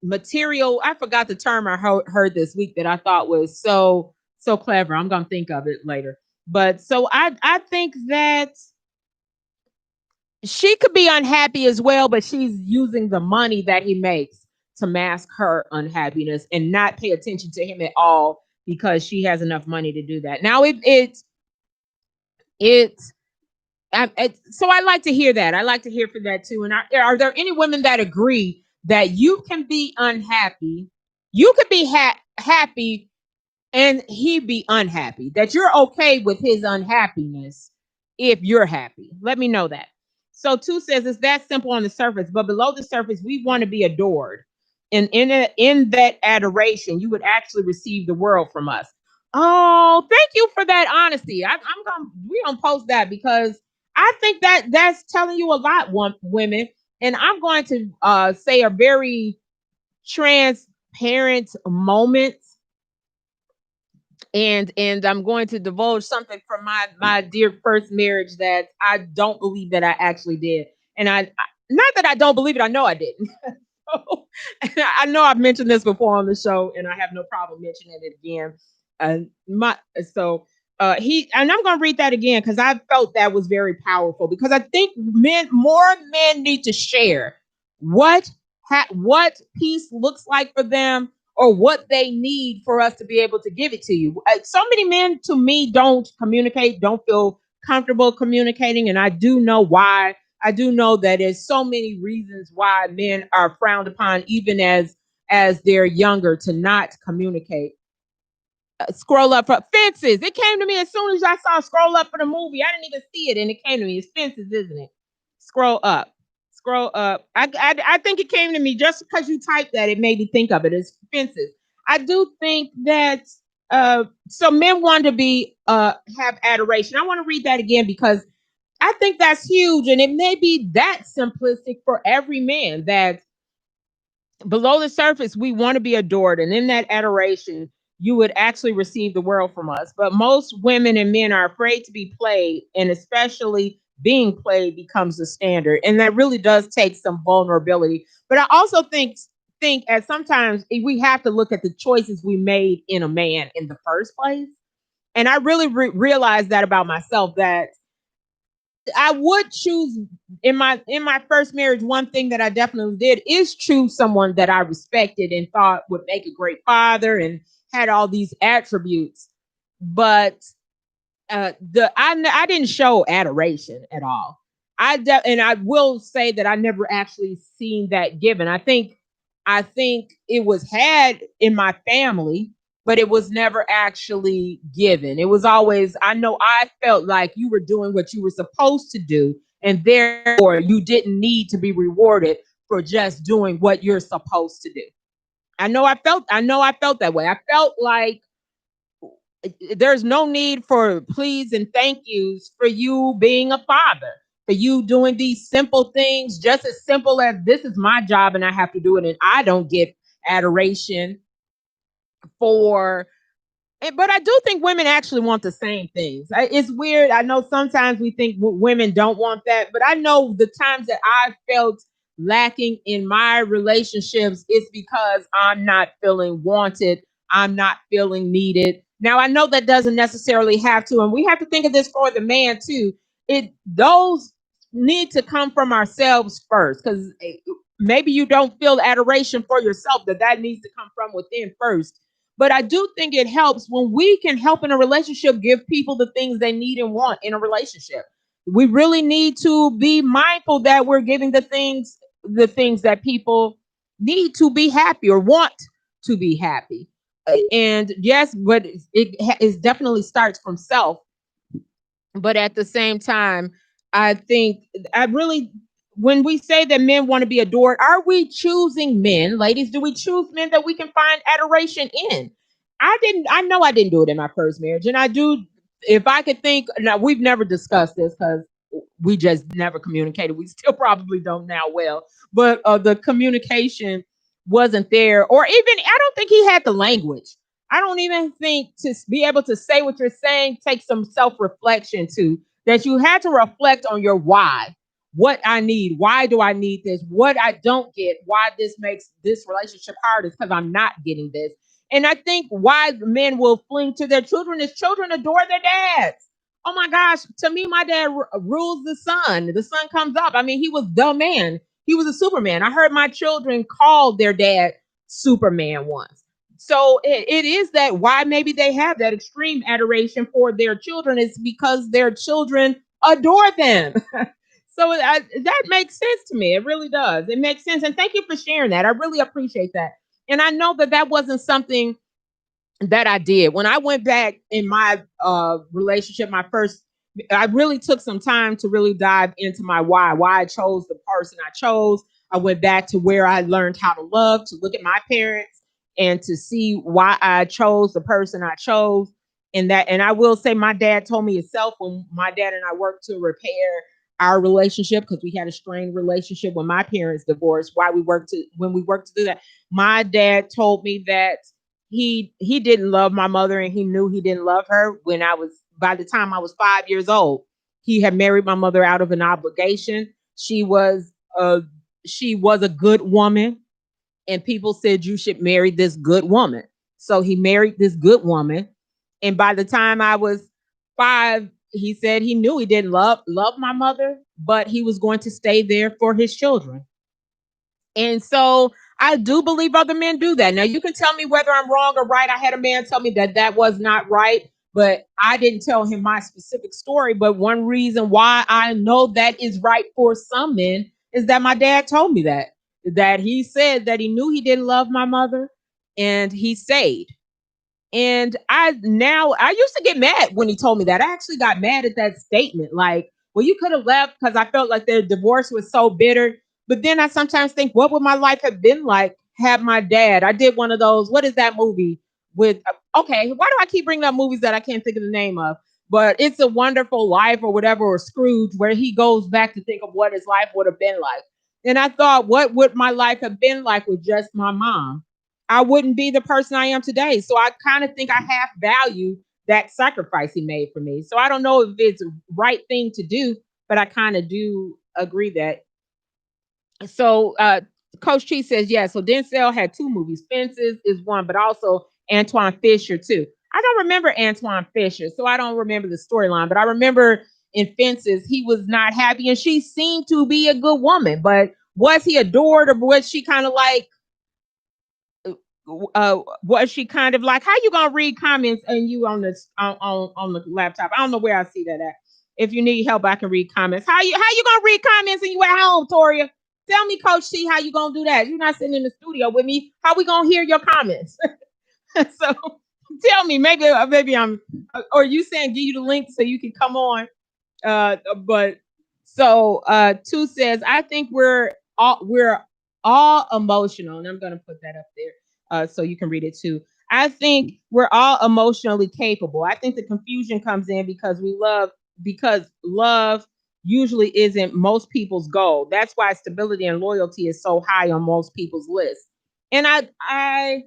material. I forgot the term I heard this week that I thought was so clever. I'm gonna think of it later. But so I think that she could be unhappy as well, but she's using the money that he makes to mask her unhappiness and not pay attention to him at all because she has enough money to do that. Now it so I like to hear that. I like to hear for that too. And are there any women that agree that you can be unhappy You could be happy and he be unhappy. That you're okay with his unhappiness if you're happy. Let me know that. So two says it's that simple on the surface, but below the surface, we want to be adored. And in that adoration, you would actually receive the world from us. Oh, thank you for that honesty. We gonna post that because I think that that's telling you a lot, women. And I'm going to say a very transparent moment, and I'm going to divulge something from my dear first marriage that I don't believe that I actually did. And not that I don't believe it, I know I didn't. So, I know I've mentioned this before on the show, and I have no problem mentioning it again. My so he and I'm going to read that again because I felt that was very powerful, because I think more men need to share what what peace looks like for them, or what they need for us to be able to give it to you. So many men, to me, don't communicate, don't feel comfortable communicating, and I do know why. I do know that there's so many reasons why men are frowned upon, even as they're younger, to not communicate. Scroll up for Fences. It came to me as soon as I saw scroll up for the movie. I didn't even see it, and it came to me. It's Fences, isn't it? Scroll up. Scroll up. I think it came to me just because you typed that. It made me think of it. It's Fences. I do think that so men want to be have adoration. I want to read that again because I think that's huge, and it may be that simplistic for every man, that below the surface, we want to be adored. And in that adoration, you would actually receive the world from us. But most women and men are afraid to be played, and especially being played becomes the standard. And that really does take some vulnerability. But I also think as sometimes we have to look at the choices we made in a man in the first place. And I really realized that about myself, that I would choose in my first marriage. One thing that I definitely did is choose someone that I respected and thought would make a great father and had all these attributes. But I didn't show adoration at all. And I will say that I never actually seen that given. I think it was had in my family, but it was never actually given. It was always, I know I felt like you were doing what you were supposed to do, and therefore you didn't need to be rewarded for just doing what you're supposed to do. I know I felt that way. I felt like there's no need for please and thank yous for you being a father, for you doing these simple things, just as simple as this is my job and I have to do it, and I don't get adoration for it. But I do think women actually want the same things. It's weird. I know sometimes we think women don't want that, but I know the times that I felt lacking in my relationships, it's because I'm not feeling wanted. I'm not feeling needed. Now I know that doesn't necessarily have to, and we have to think of this for the man too. Those need to come from ourselves first, because maybe you don't feel adoration for yourself. That needs to come from within first. But I do think it helps when we can help in a relationship give people the things they need and want in a relationship. We really need to be mindful that we're giving the things that people need to be happy or want to be happy. And yes, but it definitely starts from self. But at the same time, I think I really, when we say that men want to be adored, are we choosing men, ladies? Do we choose men that we can find adoration in? I know I didn't do it in my first marriage, and I do. If I could think, now we've never discussed this because we just never communicated. We still probably don't now. Well, but the communication wasn't there, or even I don't think he had the language. I don't even think to be able to say what you're saying takes some self reflection too. That you had to reflect on your why. What I need. Why do I need this? What I don't get. Why this makes this relationship hard is because I'm not getting this. And I think why men will fling to their children is children adore their dads. Oh my gosh. To me, my dad rules the sun. The sun comes up. I mean, he was the man. He was a Superman. I heard my children call their dad Superman once. So it is that why maybe they have that extreme adoration for their children is because their children adore them. So that makes sense to me. It really does. It makes sense. And thank you for sharing that. I really appreciate that. And I know that that wasn't something that I did. When I went back in my relationship, my first, I really took some time to really dive into my why I chose the person I chose. I went back to where I learned how to love, to look at my parents and to see why I chose the person I chose. And I will say my dad told me himself when my dad and I worked to repair our relationship because we had a strained relationship when my parents divorced, why we worked to when we worked to do that. My dad told me that he didn't love my mother and he knew he didn't love her when I was by the time I was 5 years old. He had married my mother out of an obligation. A she was a good woman and people said you should marry this good woman. So he married this good woman. And by the time I was 5, he said he knew he didn't love my mother, but he was going to stay there for his children. And so I do believe other men do that. Now you can tell me whether I'm wrong or right. I had a man tell me that that was not right, but I didn't tell him my specific story. But one reason why I know that is right for some men is that my dad told me that he said that he knew he didn't love my mother and he stayed. And I used to get mad when he told me that. I actually got mad at that statement. Like, well, you could have left because I felt like their divorce was so bitter. But then I sometimes think, what would my life have been like had my dad? I did one of those. What is that movie with? Okay, why do I keep bringing up movies that I can't think of the name of? But It's a Wonderful Life or whatever, or Scrooge, where he goes back to think of what his life would have been like. And I thought, what would my life have been like with just my mom? I wouldn't be the person I am today. So I kind of think I half value that sacrifice he made for me. So I don't know if it's the right thing to do, but I kind of do agree that. So Coach Chi says, yeah, so Denzel had two movies. Fences is one, but also Antoine Fisher too. I don't remember Antoine Fisher, so I don't remember the storyline, but I remember in Fences, he was not happy and she seemed to be a good woman, but was he adored or was she kind of like, was she kind of like, how you gonna read comments and you on this on the laptop? I don't know where I see that at. If you need help, I can read comments. How you gonna read comments and you at home, Toria? Tell me, Coach C, how you gonna do that? You're not sitting in the studio with me. How we gonna hear your comments? So tell me, maybe I'm, or you saying give you the link so you can come on. But so two says, I think we're all emotional, and I'm gonna put that up there so you can read it too. I think we're all emotionally capable. I think the confusion comes in because love usually isn't most people's goal. That's why stability and loyalty is so high on most people's list. And I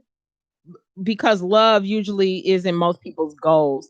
because love usually isn't most people's goals.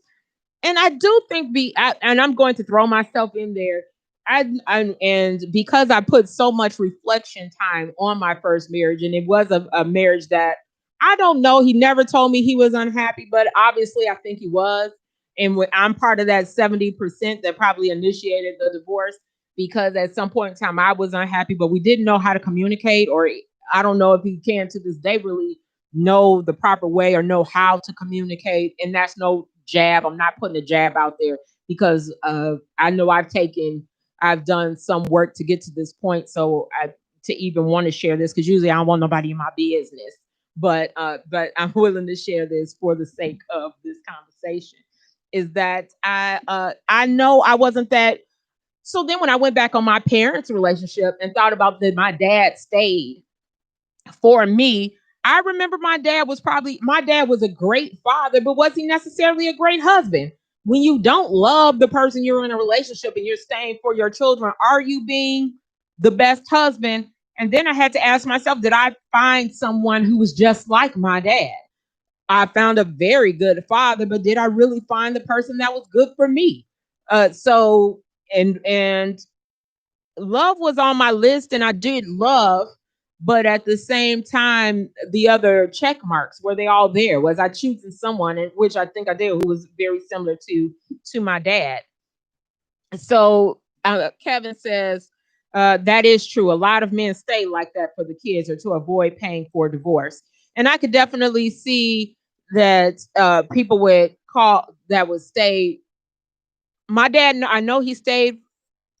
And I do think and I'm going to throw myself in there. And because I put so much reflection time on my first marriage, and it was a marriage that I don't know. He never told me he was unhappy, but obviously I think he was. And I'm part of that 70% that probably initiated the divorce because at some point in time I was unhappy, but we didn't know how to communicate, or I don't know if he can to this day really know the proper way or know how to communicate. And that's no jab. I'm not putting a jab out there because I know I've done some work to get to this point. So to even want to share this, because usually I don't want nobody in my business, but I'm willing to share this for the sake of this conversation. Is that I know I wasn't that. So then when I went back on my parents' relationship and thought about that, my dad stayed for me. I remember my dad was a great father, but was he necessarily a great husband? When you don't love the person you're in a relationship and you're staying for your children, are you being the best husband? And then I had to ask myself, did I find someone who was just like my dad? I found a very good father, but did I really find the person that was good for me? So and love was on my list and I did love, but at the same time, the other check marks, were they all there? Was I choosing someone, and which I think I did, who was very similar to my dad? So Kevin says, that is true. A lot of men stay like that for the kids or to avoid paying for divorce. And I could definitely see that people would call that would stay. My dad, I know he stayed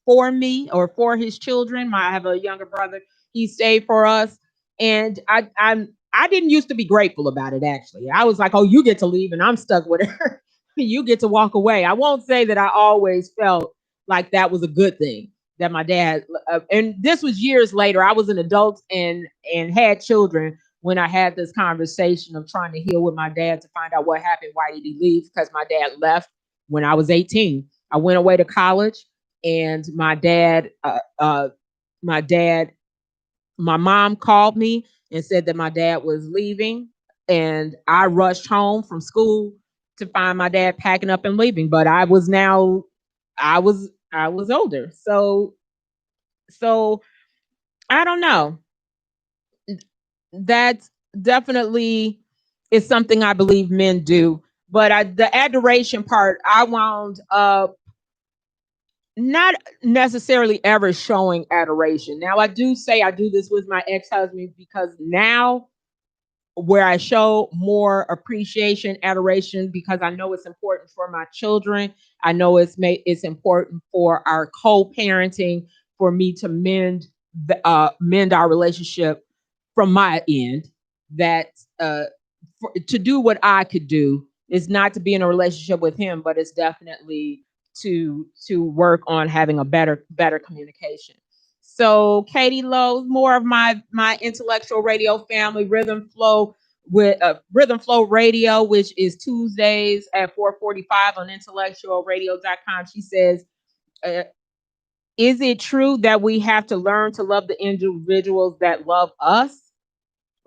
for me or for his children. I have a younger brother. He stayed for us, and I didn't used to be grateful about it, actually. I was like, oh, you get to leave and I'm stuck with her. You get to walk away. I won't say that I always felt like that was a good thing that my dad, and this was years later. I was an adult and had children when I had this conversation of trying to heal with my dad to find out what happened. Why did he leave? Because my dad left when I was 18. I went away to college, and my dad my mom called me and said that my dad was leaving, and I rushed home from school to find my dad packing up and leaving. But I was older. So I don't know. That definitely is something I believe men do. But the adoration part, I wound up not necessarily ever showing adoration. Now, I do say I do this with my ex husband because now where I show more appreciation, adoration, because I know it's important for my children. I know it's important for our co-parenting, for me to mend our relationship from my end. That to do what I could do is not to be in a relationship with him, but it's definitely to work on having a better communication. So Katie Lowe, more of my intellectual radio family, Rhythm Flow Radio, which is Tuesdays at 4:45 on IntellectualRadio.com. She says, uh, "Is it true that we have to learn to love the individuals that love us?"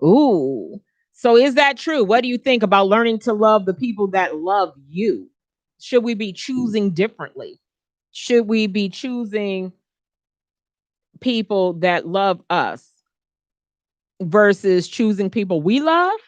Ooh, so is that true? What do you think about learning to love the people that love you? Should we be choosing differently? Should we be choosing people that love us versus choosing people we love?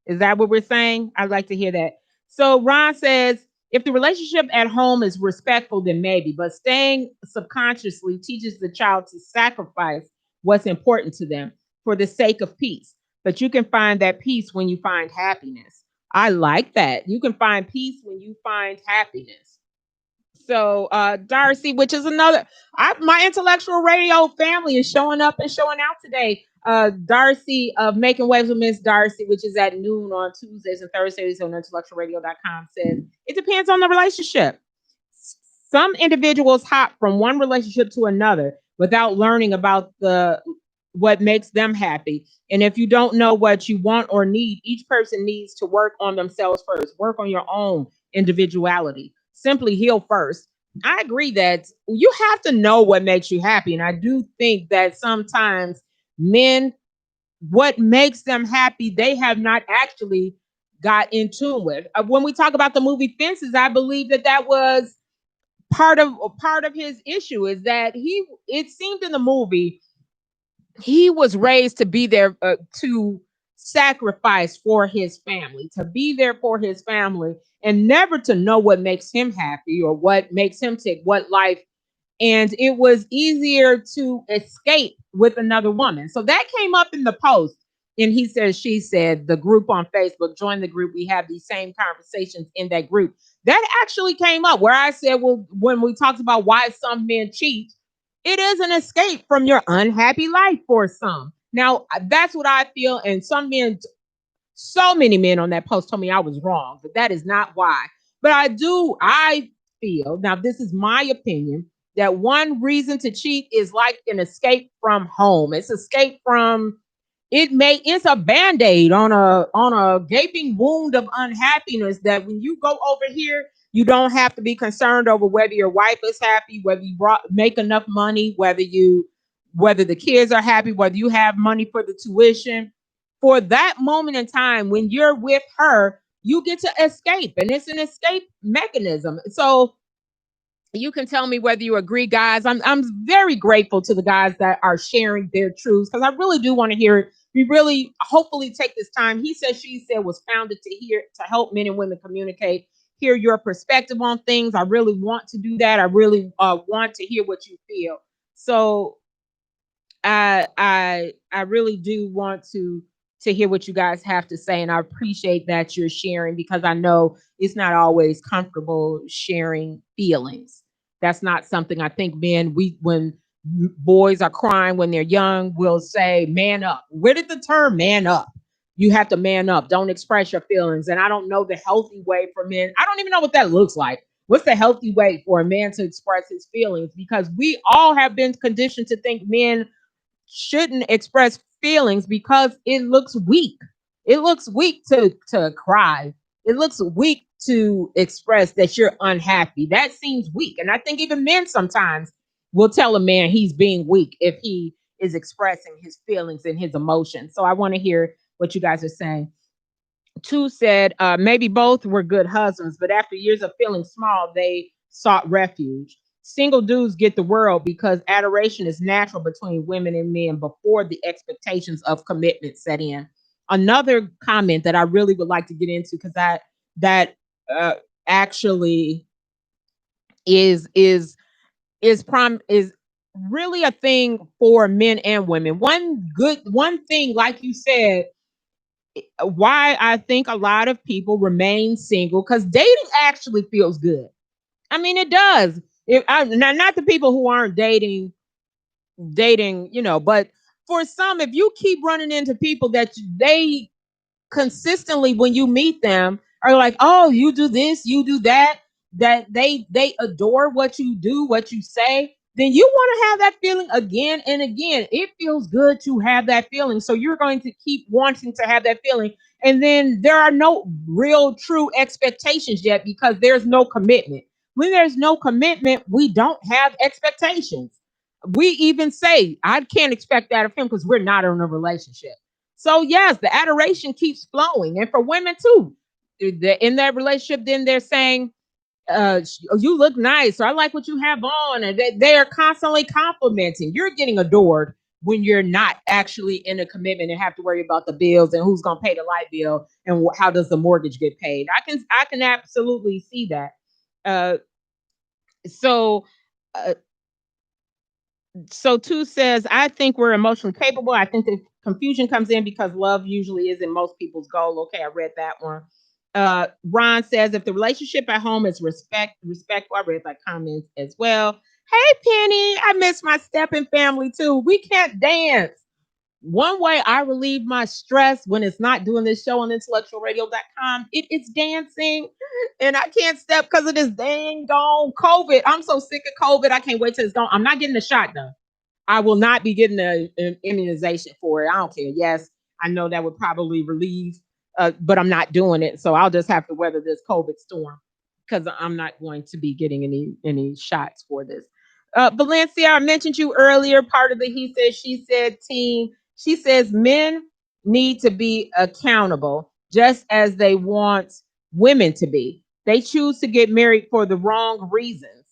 Is that what we're saying? I'd like to hear that. So Ron says, if the relationship at home is respectful, then maybe, but staying subconsciously teaches the child to sacrifice what's important to them for the sake of peace. But you can find that peace when you find happiness. I like that. You can find peace when you find happiness. So Darcy, which is my intellectual radio family is showing up and showing out today. Darcy of Making Waves with Miss Darcy, which is at noon on Tuesdays and Thursdays on intellectualradio.com, says it depends on the relationship. Some individuals hop from one relationship to another without learning about the what makes them happy. And if you don't know what you want or need, each person needs to work on themselves first. Work on your own individuality. Simply heal first. I agree that you have to know what makes you happy. And I do think that sometimes men, what makes them happy, they have not actually got in tune with. When we talk about the movie Fences, I believe that was part of his issue is that it seemed in the movie he was raised to be there to sacrifice for his family, to be there for his family, and never to know what makes him happy or what makes him tick, what life. And it was easier to escape with another woman. So that came up in the post. And he said, she said, the group on Facebook, join the group. We have these same conversations in that group. That actually came up where I said, well, when we talked about why some men cheat, it is an escape from your unhappy life for some. Now, that's what I feel. And so many men on that post told me I was wrong, but that is not why. But I feel, now this is my opinion, that one reason to cheat is like an escape from home. It's escape from it's a band-aid on a gaping wound of unhappiness that when you go over here, you don't have to be concerned over whether your wife is happy, whether you make enough money, whether the kids are happy, whether you have money for the tuition. For that moment in time when you're with her, you get to escape, and it's an escape mechanism. So you can tell me whether you agree, guys. I'm very grateful to the guys that are sharing their truths because I really do want to hear it. We really hopefully take this time. He said, she said was founded to help men and women communicate, hear your perspective on things. I really want to do that. I really want to hear what you feel. So I really do want to hear what you guys have to say, and I appreciate that you're sharing because I know it's not always comfortable sharing feelings. That's not something I think men when boys are crying when they're young, will say man up. Where did the term man up? you have to man up. Don't express your feelings. And I don't know the healthy way for men. I don't even know what that looks like. What's the healthy way for a man to express his feelings? Because we all have been conditioned to think men shouldn't express feelings because it looks weak. It looks weak to cry. It looks weak to express that you're unhappy. That seems weak. And I think even men sometimes will tell a man he's being weak if he is expressing his feelings and his emotions. So I want to hear what you guys are saying. Two said maybe both were good husbands, but after years of feeling small, they sought refuge. Single dudes get the world because adoration is natural between women and men before the expectations of commitment set in. Another comment that I really would like to get into because that uh, actually is is really a thing for men and women. One thing, like you said, why I think a lot of people remain single because dating actually feels good. I mean, it does. Not the people who aren't dating, but for some, if you keep running into people that they consistently when you meet them are like, oh, you do this, you do that, that they adore what you do, what you say, then you want to have that feeling again and again. It feels good to have that feeling. So you're going to keep wanting to have that feeling. And then there are no real true expectations yet because there's no commitment. When there's no commitment, we don't have expectations. We even say, I can't expect that of him because we're not in a relationship. So yes, the adoration keeps flowing, and for women too. In that relationship, then they're saying, "You look nice," or "I like what you have on," and they are constantly complimenting. You're getting adored when you're not actually in a commitment and have to worry about the bills and who's going to pay the light bill and how does the mortgage get paid. I can absolutely see that. Uh, so. Uh, so two says, I think we're emotionally capable. I think the confusion comes in because love usually isn't most people's goal. Okay, I read that one. Ron says, if the relationship at home is respectful, I read that comment as well. Hey Penny, I miss my stepping family too. We can't dance. One way I relieve my stress when it's not doing this show on intellectualradio.com, it is dancing. And I can't step because of this dang gone COVID. I'm so sick of COVID. I can't wait till it's gone. I'm not getting the shot though. I will not be getting an immunization for it. I don't care. Yes, I know that would probably relieve, but I'm not doing it. So I'll just have to weather this COVID storm because I'm not going to be getting any shots for this. Valencia, I mentioned you earlier. Part of the he said, she said team. She says men need to be accountable just as they want women to be. They choose to get married for the wrong reasons.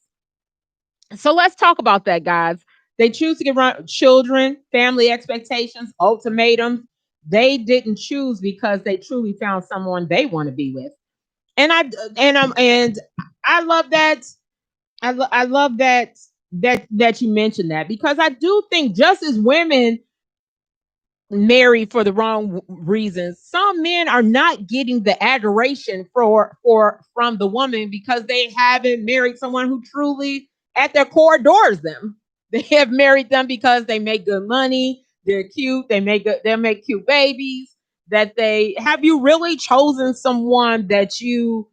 So let's talk about that, guys. They choose to get around children, family expectations, ultimatums. They didn't choose because they truly found someone they want to be with. And and I love that. I love that you mentioned that because I do think just as women married for the wrong reasons, some men are not getting the adoration for from the woman because they haven't married someone who truly at their core adores them. They have married them because they make good money, they're cute, they make cute babies. That they have you really chosen someone that you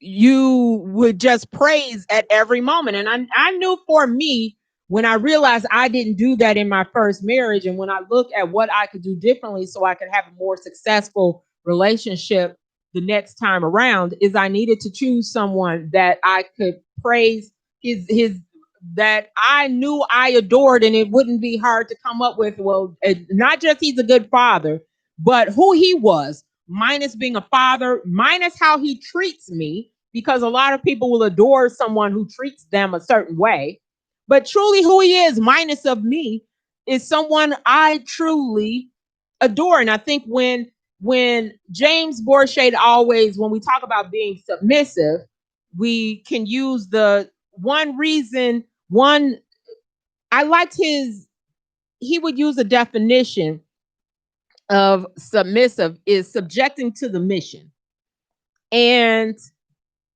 would just praise at every moment. And I knew for me, when I realized I didn't do that in my first marriage, and when I look at what I could do differently so I could have a more successful relationship the next time around, is I needed to choose someone that I could praise his that I knew I adored, and it wouldn't be hard to come up with. Well, not just he's a good father, but who he was, minus being a father, minus how he treats me, because a lot of people will adore someone who treats them a certain way. But truly, who he is, minus of me, is someone I truly adore. And I think when James Borchardt always, when we talk about being submissive, we can use the one reason, one, I liked his, he would use a definition of submissive is subjecting to the mission. And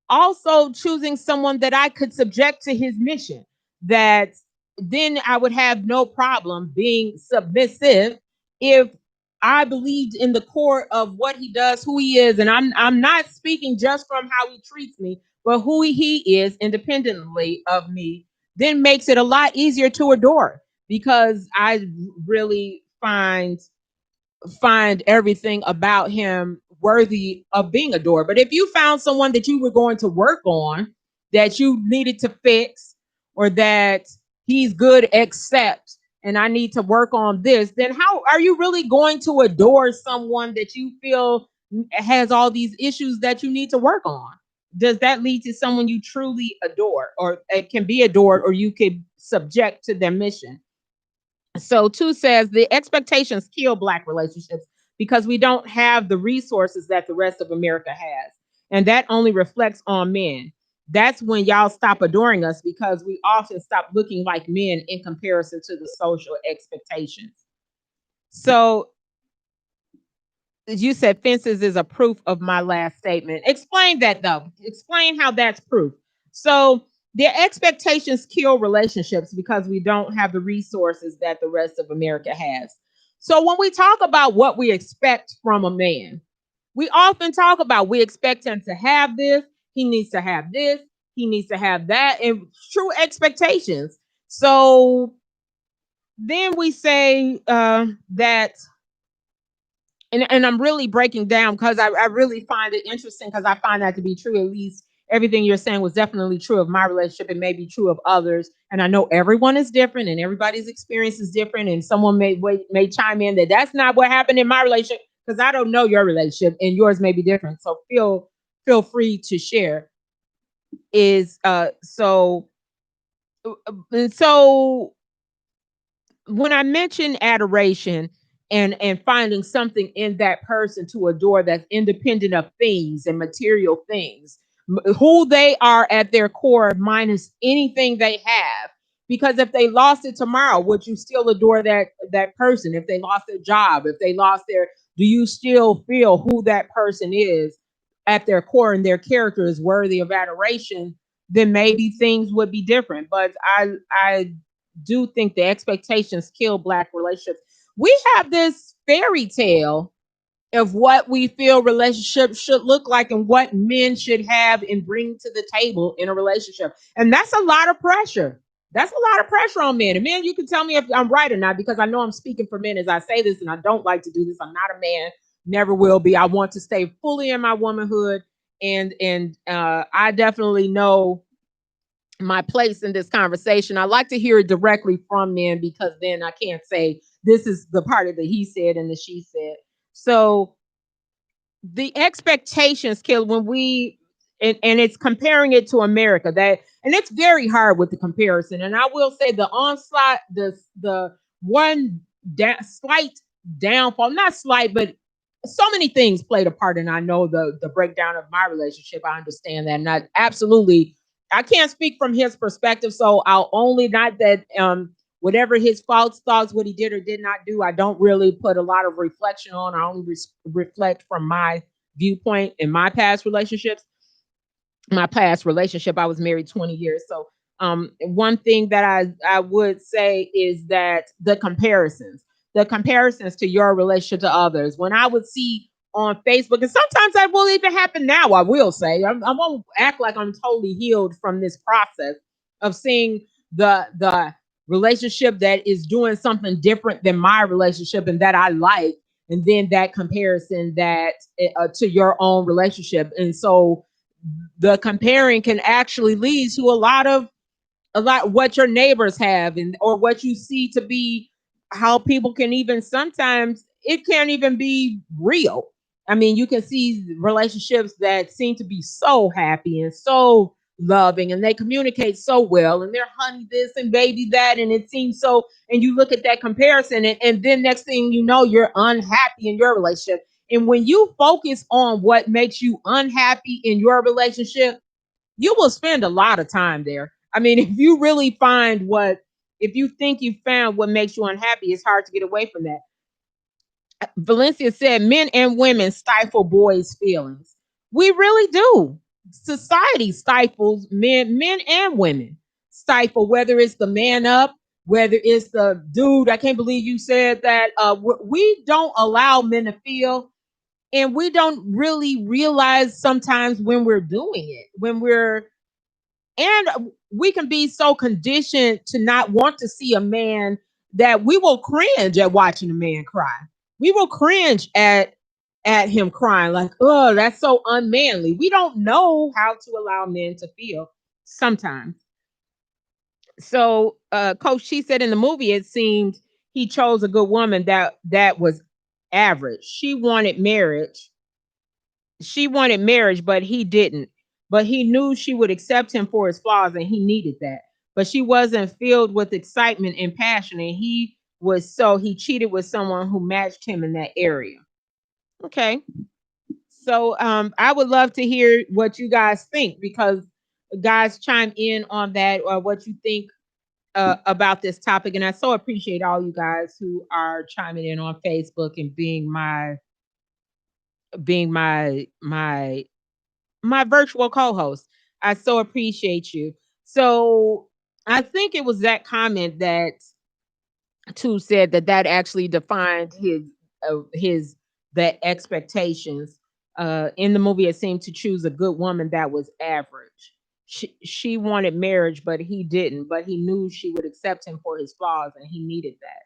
also choosing someone that I could subject to his mission, that then I would have no problem being submissive if I believed in the core of what he does, who he is, and I'm not speaking just from how he treats me, but who he is independently of me, then makes it a lot easier to adore because I really find everything about him worthy of being adored. But if you found someone that you were going to work on, that you needed to fix, or that he's good except, and I need to work on this, then how are you really going to adore someone that you feel has all these issues that you need to work on? Does that lead to someone you truly adore, or it can be adored, or you could subject to their mission? So two says the expectations kill Black relationships because we don't have the resources that the rest of America has. And that only reflects on men. That's when y'all stop adoring us because we often stop looking like men in comparison to the social expectations. So you said fences is a proof of my last statement. Explain that though. Explain how that's proof. So the expectations kill relationships because we don't have the resources that the rest of America has. So when we talk about what we expect from a man, we often talk about we expect him to have this, he needs to have this, he needs to have that, and true expectations. So then we say that and I'm really breaking down because I really find it interesting because I find that to be true. At least everything you're saying was definitely true of my relationship. It may be true of others. And I know everyone is different and everybody's experience is different. And someone may chime in that that's not what happened in my relationship because I don't know your relationship and yours may be different. So feel free to share. Is so when I mention adoration and finding something in that person to adore that's independent of things and material things, who they are at their core, minus anything they have. Because if they lost it tomorrow, would you still adore that person? If they lost their job, if they lost their, do you still feel who that person is at their core and their character is worthy of adoration? Then maybe things would be different. But I do think the expectations kill Black relationships. We have this fairy tale of what we feel relationships should look like and what men should have and bring to the table in a relationship. And that's a lot of pressure. That's a lot of pressure on men. And men, you can tell me if I'm right or not, because I know I'm speaking for men as I say this, and I don't like to do this. I'm not a man, never will be. I want to stay fully in my womanhood. And I definitely know my place in this conversation. I like to hear it directly from men because then I can't say this is the part of the he said and the she said. So the expectations kill when we and it's comparing it to America that and it's very hard with the comparison. And I will say the onslaught, the one slight downfall, not slight, but so many things played a part. And I know the breakdown of my relationship. I understand that. And I absolutely I can't speak from his perspective. So I'll only not that whatever his faults, thoughts, what he did or did not do, I don't really put a lot of reflection on. I only reflect from my viewpoint in my past relationships. My past relationship, I was married 20 years. So one thing that I would say is that the comparisons to your relationship to others. When I would see on Facebook, and sometimes that will even happen now, I will say, I won't act like I'm totally healed from this process of seeing the relationship that is doing something different than my relationship and that I like, and then that comparison that to your own relationship. And so the comparing can actually lead to a lot what your neighbors have and or what you see to be how people can even sometimes it can't even be real. I mean, you can see relationships that seem to be so happy and so loving and they communicate so well and they're honey this and baby that and it seems so and you look at that comparison and then next thing you know you're unhappy in your relationship. And when you focus on what makes you unhappy in your relationship, you will spend a lot of time there. I mean, if you really find if you think you found what makes you unhappy, it's hard to get away from that. Valencia said men and women stifle boys' feelings. We really do. Society stifles men and women. Stifle, whether it's the man up, whether it's the dude, I can't believe you said that. We don't allow men to feel, and we don't really realize sometimes when we're doing it, and we can be so conditioned to not want to see a man that we will cringe at watching a man cry. We will cringe at him crying, like, oh, that's so unmanly. We don't know how to allow men to feel sometimes. So, Coach, she said in the movie, it seemed he chose a good woman that was average. She wanted marriage, but he didn't. But he knew she would accept him for his flaws, and he needed that. But she wasn't filled with excitement and passion, and he cheated with someone who matched him in that area. Okay. So I would love to hear what you guys think, because guys chime in on that, or what you think about this topic. And I so appreciate all you guys who are chiming in on Facebook and being my virtual co-host. I so appreciate you. So I think it was that comment that Two said that actually defined his the expectations. In the movie, it seemed to choose a good woman that was average. She wanted marriage, but he didn't. But he knew she would accept him for his flaws, and he needed that.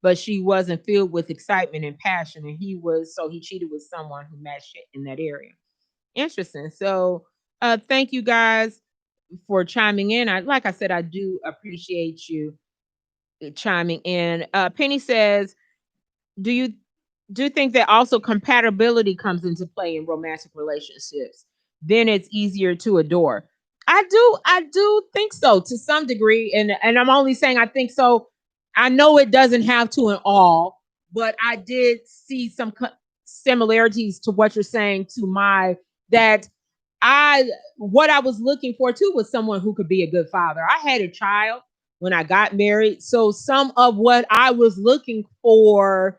But she wasn't filled with excitement and passion, and he cheated with someone who matched it in that area. Interesting. So, thank you guys for chiming in. Like I said, I do appreciate you chiming in. Penny says, "Do you think that also compatibility comes into play in romantic relationships? Then it's easier to adore." I do think so to some degree, and I'm only saying I think so. I know it doesn't have to in all, but I did see some similarities to what you're saying to my that I what I was looking for too was someone who could be a good father. I had a child when I got married, so some of what I was looking for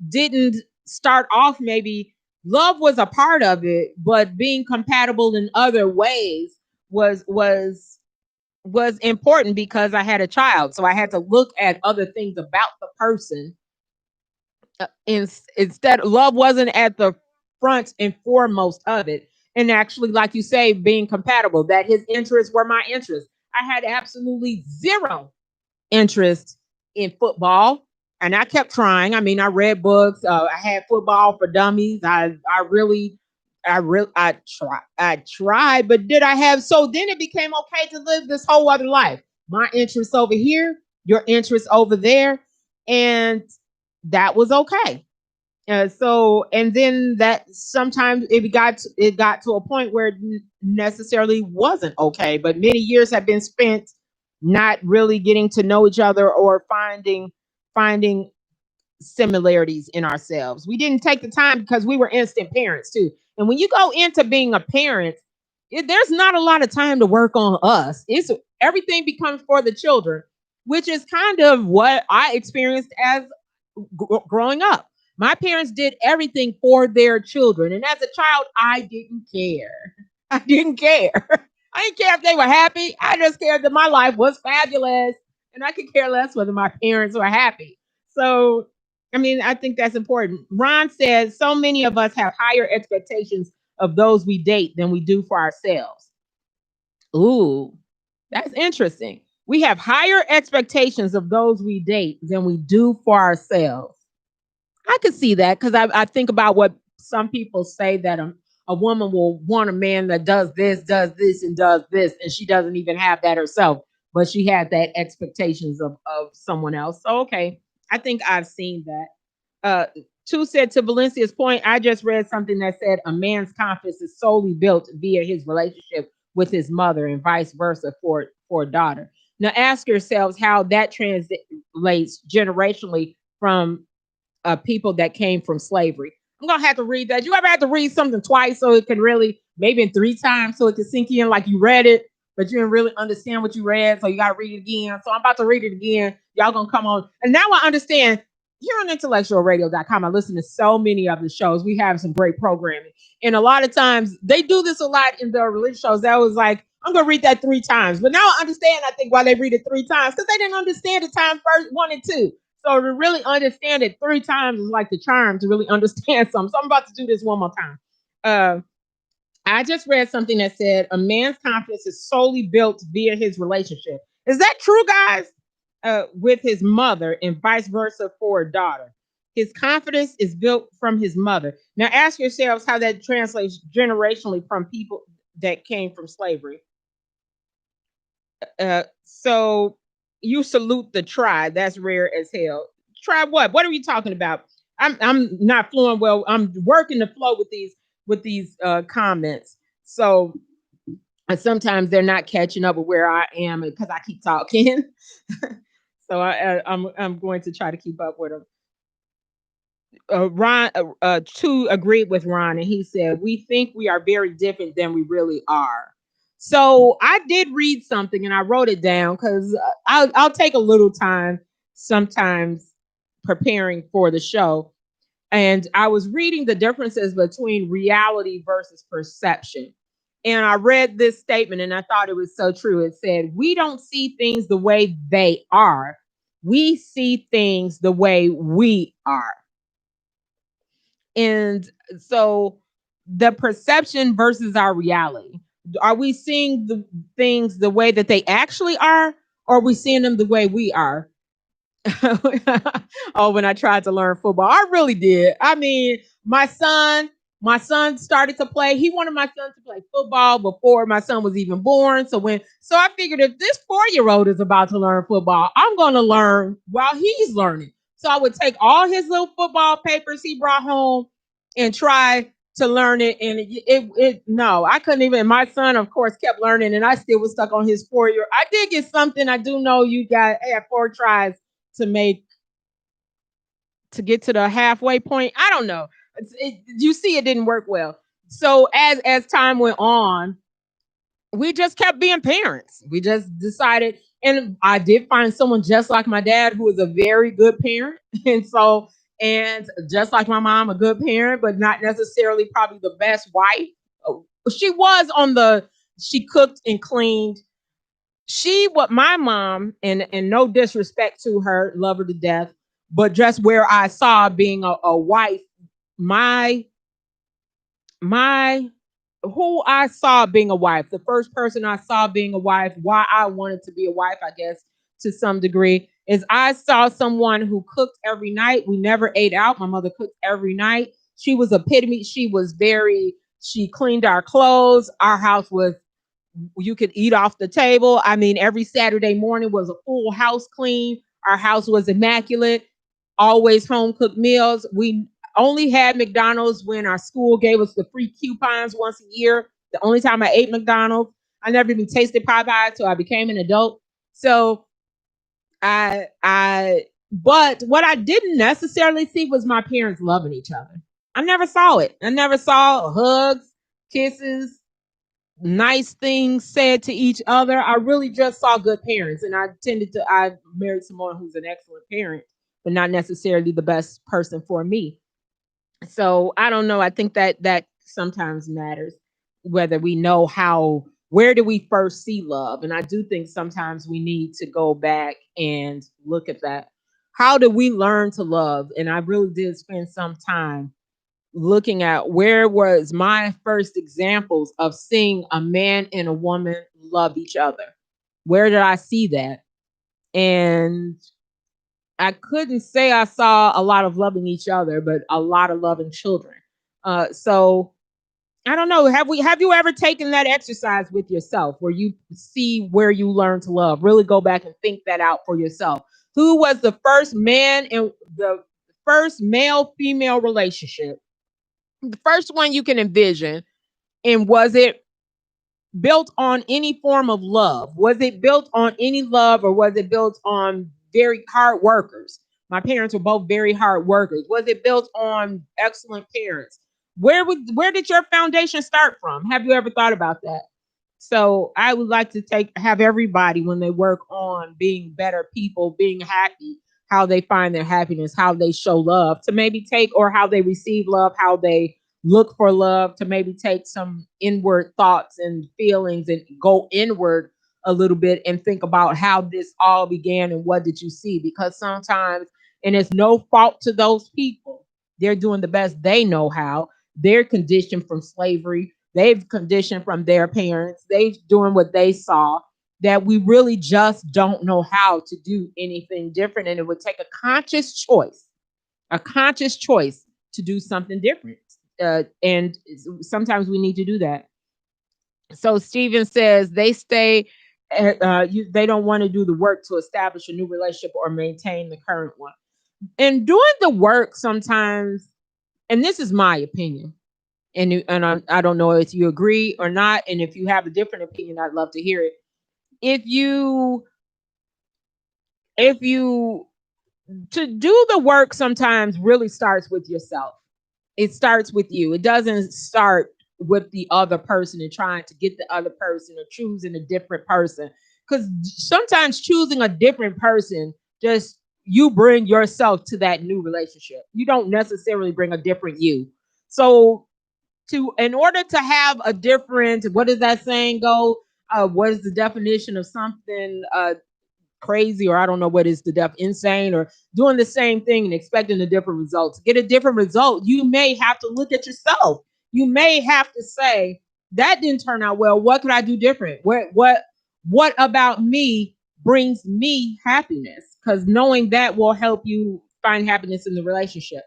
didn't start off. Maybe love was a part of it, but being compatible in other ways was important because I had a child. So I had to look at other things about the person. Instead, love wasn't at the front and foremost of it. And actually, like you say, being compatible, that his interests were my interests. I had absolutely zero interest in football, and I kept trying. I mean, I read books. I had football for dummies. I tried, but did I have? So then it became okay to live this whole other life. My interest over here, your interest over there, and that was okay. And then that sometimes it got to a point where it necessarily wasn't okay. But many years have been spent not really getting to know each other or finding similarities in ourselves. We didn't take the time because we were instant parents too. And when you go into being a parent, there's not a lot of time to work on us. It's everything becomes for the children, which is kind of what I experienced as growing up. My parents did everything for their children. And as a child, I didn't care. I didn't care. I didn't care if they were happy. I just cared that my life was fabulous. And I could care less whether my parents were happy. So, I mean, I think that's important. Ron says so many of us have higher expectations of those we date than we do for ourselves. Ooh, that's interesting. We have higher expectations of those we date than we do for ourselves. I could see that because I think about what some people say that a woman will want a man that does this, and does this, and she doesn't even have that herself, but she had that expectations of someone else. So, okay, I think I've seen that. Uh, Two said to Valencia's point, I just read something that said a man's confidence is solely built via his relationship with his mother and vice versa for a daughter. Now ask yourselves how that translates generationally from people that came from slavery. I'm gonna have to read that. You ever have to read something twice so it can really, maybe in three times, so it can sink in like you read it, but you didn't really understand what you read, so you gotta read it again. So I'm about to read it again. Y'all gonna come on, and now I understand. Here on IntellectualRadio.com, I listen to so many of the shows. We have some great programming, and a lot of times they do this a lot in the religious shows. That was like, I'm gonna read that 3 times. But now I understand, I think, why they read it 3 times, because they didn't understand the time first, 1 and 2. So to really understand it 3 times is like the charm to really understand something. So I'm about to do this one more time. I just read something that said a man's confidence is solely built via his relationship. Is that true, guys? With his mother and vice versa for a daughter. His confidence is built from his mother. Now ask yourselves how that translates generationally from people that came from slavery. So you salute the tribe. That's rare as hell. Tribe what? What are we talking about? I'm not flowing well. I'm working to flow with these comments. So sometimes they're not catching up with where I am because I keep talking. So I'm going to try to keep up with them. Ron two agreed with Ron, and he said we think we are very different than we really are. So I did read something and I wrote it down because I'll take a little time sometimes preparing for the show. And I was reading the differences between reality versus perception. And I read this statement and I thought it was so true. It said, we don't see things the way they are. We see things the way we are. And so the perception versus our reality. Are we seeing the things the way that they actually are, or are we seeing them the way we are? Oh, when I tried to learn football, I really did. I mean, my son started to play. He wanted my son to play football before my son was even born. So I figured if this 4-year-old is about to learn football, I'm going to learn while he's learning. So I would take all his little football papers he brought home and try to learn it. And no, I couldn't even. My son, of course, kept learning, and I still was stuck on his 4 year. I did get something. I do know you got 4 tries to make to get to the halfway point. I don't know. You see, it didn't work well. So as time went on, we just kept being parents. We just decided, and I did find someone just like my dad who was a very good parent, and just like my mom, a good parent, but not necessarily probably the best wife. She was on the. She cooked and cleaned. What my mom, and no disrespect to her, love her to death, but just where I saw being a wife, my my who I saw being a wife, the first person I saw being a wife, why I wanted to be a wife, I guess, to some degree, is I saw someone who cooked every night. We never ate out. My mother cooked every night. She was epitome. She cleaned our clothes. Our house was, you could eat off the table. I mean, every Saturday morning was a full house clean. Our house was immaculate, always home cooked meals. We only had McDonald's when our school gave us the free coupons once a year. The only time I ate McDonald's. I never even tasted Popeye until I became an adult. So but what I didn't necessarily see was my parents loving each other. I never saw it. I never saw hugs, kisses, nice things said to each other. I really just saw good parents, and I married someone who's an excellent parent, but not necessarily the best person for me. So I don't know. I think that sometimes matters whether we know where do we first see love, and I do think sometimes we need to go back and look at that. How do we learn to love? And I really did spend some time looking at where was my first examples of seeing a man and a woman love each other. Where did I see that? And I couldn't say I saw a lot of loving each other, but a lot of loving children. So I don't know. Have you ever taken that exercise with yourself where you see where you learn to love? Really go back and think that out for yourself. Who was the first man and the first male female relationship? The first one you can envision, and was it built on any form of love? Was it built on any love, or was it built on very hard workers? My parents were both very hard workers. Was it built on excellent parents? Where did your foundation start from? Have you ever thought about that? So I would like to have everybody, when they work on being better people, being happy, how they find their happiness, how they show love, to maybe take, or how they receive love, how they look for love, to maybe take some inward thoughts and feelings and go inward a little bit and think about how this all began and what did you see? Because sometimes, and it's no fault to those people, they're doing the best they know how. They're conditioned from slavery. They've conditioned from their parents. They've doing what they saw, that we really just don't know how to do anything different. And it would take a conscious choice to do something different. And sometimes we need to do that. So Steven says they stay, they don't want to do the work to establish a new relationship or maintain the current one. And doing the work sometimes, and this is my opinion, I don't know if you agree or not. And if you have a different opinion, I'd love to hear it. If you, if you, to do the work sometimes really starts with yourself. It starts with you. It doesn't start with the other person and trying to get the other person or choosing a different person. Because sometimes choosing a different person, just you bring yourself to that new relationship. You don't necessarily bring a different you. So in order to have a different, what does that saying go? What is the definition of something crazy, or I don't know what is the insane, or doing the same thing and expecting a different result? To get a different result, you may have to look at yourself. You may have to say, that didn't turn out well. What could I do different? What about me brings me happiness? Because knowing that will help you find happiness in the relationship.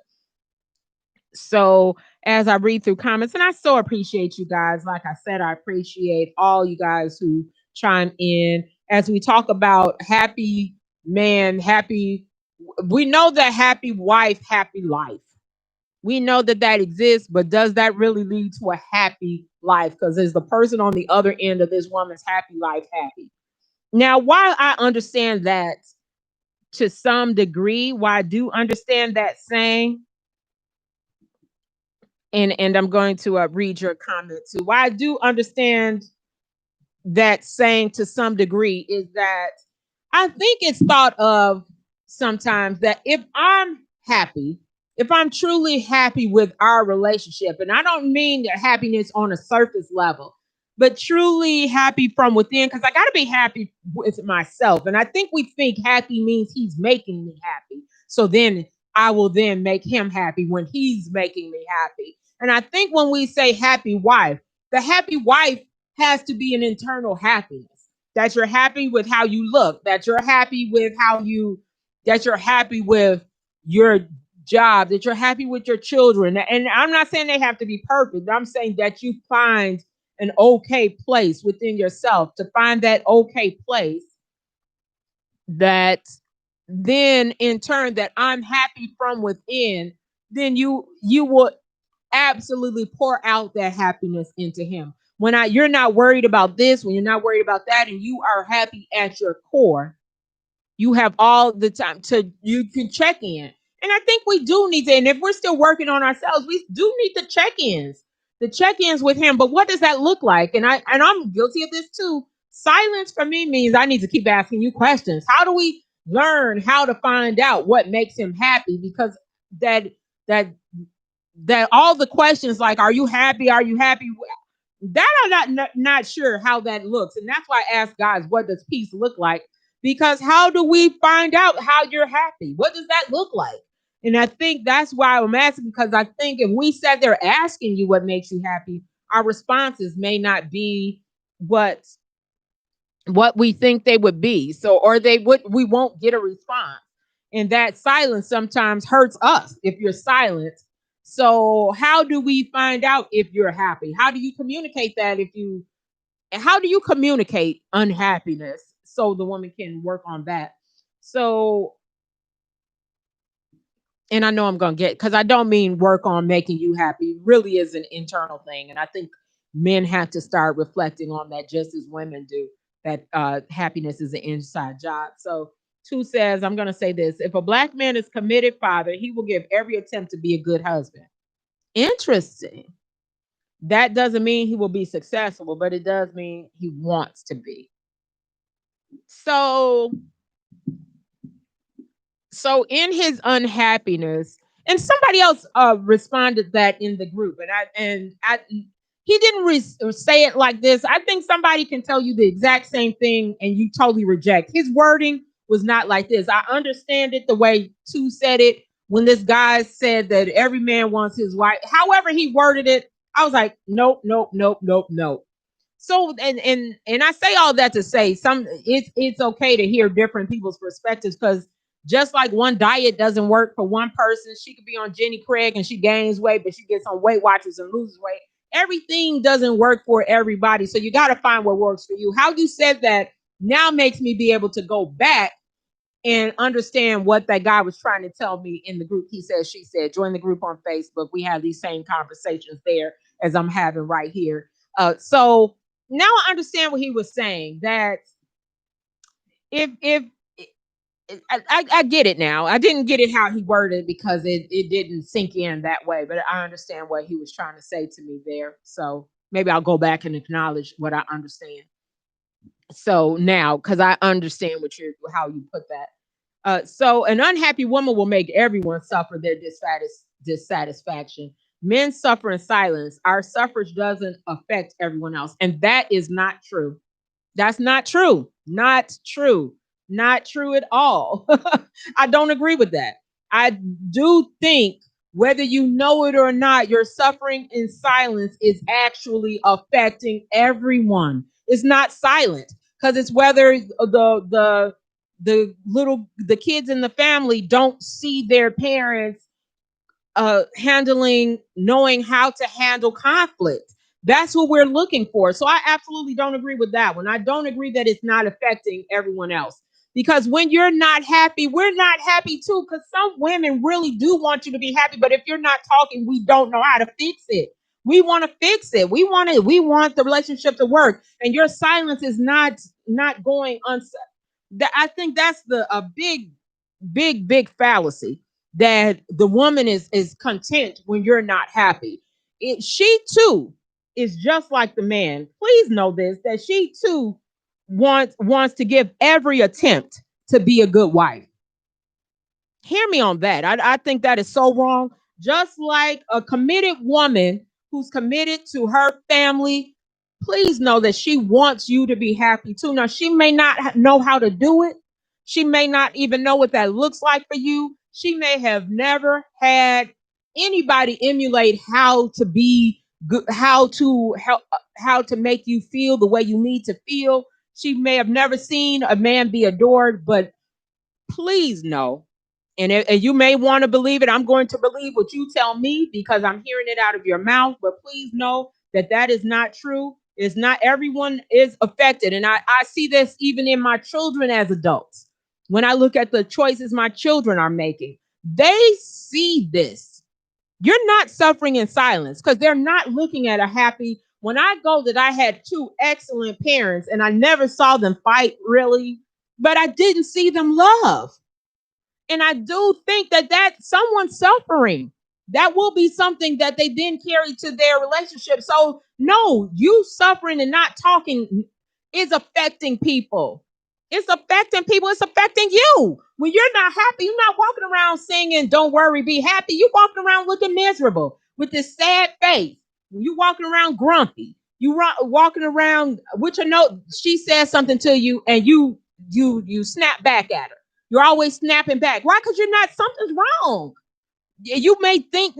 So as I read through comments, and I so appreciate you guys. Like I said, I appreciate all you guys who chime in as we talk about happy man, happy. We know that happy wife, happy life. We know that that exists, but does that really lead to a happy life? Because is the person on the other end of this woman's happy life happy? Now, while I understand that to some degree, while I do understand that saying, and I'm going to read your comment too. Why I do understand that saying to some degree is that I think it's thought of sometimes that if I'm truly happy with our relationship, and I don't mean that happiness on a surface level, but truly happy from within, because I got to be happy with myself. And I think we think happy means he's making me happy. So then I will then make him happy when he's making me happy. And I think when we say happy wife, the happy wife has to be an internal happiness. That you're happy with how you look, that you're happy with that you're happy with your job, that you're happy with your children. And I'm not saying they have to be perfect. I'm saying that you find an okay place within yourself, to find that okay place that then in turn that I'm happy from within, then you will absolutely pour out that happiness into him. You're not worried about this, when you're not worried about that, and you are happy at your core, you have all the time to you can check in. And I think we do need to, and if we're still working on ourselves, we do need the check-ins with him. But what does that look like? And I'm guilty of this too. Silence for me means I need to keep asking you questions. How do we learn how to find out what makes him happy? Because that that that all the questions like, are you happy? Are you happy? That I'm not sure how that looks. And that's why I ask guys, what does peace look like? Because how do we find out how you're happy? What does that look like? And I think that's why I'm asking, because I think if we sat there asking you what makes you happy, our responses may not be what what we think they would be. So, or we won't get a response. And that silence sometimes hurts us if you're silent. So, how do we find out if you're happy? How do you communicate that how do you communicate unhappiness so the woman can work on that? So, and I know I'm going to get, because I don't mean work on making you happy. It really is an internal thing. And I think men have to start reflecting on that just as women do, that happiness is an inside job. So, Two says, I'm going to say this: if a black man is committed father, he will give every attempt to be a good husband. Interesting. That doesn't mean he will be successful, but it does mean he wants to be. So, in his unhappiness, And somebody else responded that in the group, and I he didn't say it like this. I think somebody can tell you the exact same thing and you totally reject. His wording was not like this. I understand it the way Two said it when this guy said that every man wants his wife. However he worded it, I was like, nope, nope, nope, nope, nope. So and I say all that to say it's okay to hear different people's perspectives, because just like one diet doesn't work for one person, she could be on Jenny Craig and she gains weight, but she gets on Weight Watchers and loses weight. Everything doesn't work for everybody. So you got to find what works for you. How you said that now makes me be able to go back and understand what that guy was trying to tell me in the group. He said, she said, join the group on Facebook. We have these same conversations there as I'm having right here. So now I understand what he was saying, that if I get it now. I didn't get it how he worded because it didn't sink in that way, but I understand what he was trying to say to me there. So maybe I'll go back and acknowledge what I understand. So now, because I understand how you put that. So an unhappy woman will make everyone suffer their dissatisfaction. Men suffer in silence. Our suffrage doesn't affect everyone else, and that is not true. That's not true. Not true. Not true at all. I don't agree with that. I do think whether you know it or not, your suffering in silence is actually affecting everyone. It's not silent because it's whether the kids in the family don't see their parents knowing how to handle conflict. That's what we're looking for. So I absolutely don't agree with that one. I don't agree that it's not affecting everyone else. Because when you're not happy, we're not happy too. Because some women really do want you to be happy. But if you're not talking, we don't know how to fix it. We want to fix it. We want the relationship to work. And your silence is not going unsaid. I think that's a big fallacy, that the woman is content when you're not happy. She too is just like the man. Please know this, that she too wants to give every attempt to be a good wife. Hear me on that. I think that is so wrong. Just like a committed woman who's committed to her family, please know that she wants you to be happy too. Now, she may not know how to do it. She may not even know what that looks like for you. She may have never had anybody emulate how to be good, how to make you feel the way you need to feel. She may have never seen a man be adored, but please know, and you may want to believe it. I'm going to believe what you tell me because I'm hearing it out of your mouth. But please know that that is not true. It's not everyone is affected. And I see this even in my children as adults. When I look at the choices my children are making, they see this. You're not suffering in silence because they're not looking at a happy. When I go that I had two excellent parents and I never saw them fight really, but I didn't see them love. And I do think that someone's suffering. That will be something that they then carry to their relationship. So no, you suffering and not talking is affecting people. It's affecting people. It's affecting you. When you're not happy, you're not walking around singing, don't worry, be happy. You're walking around looking miserable with this sad face. You walking around grumpy. Walking around, which I know she says something to you and you snap back at her. You're always snapping back. Why? Because you're not, something's wrong. You may think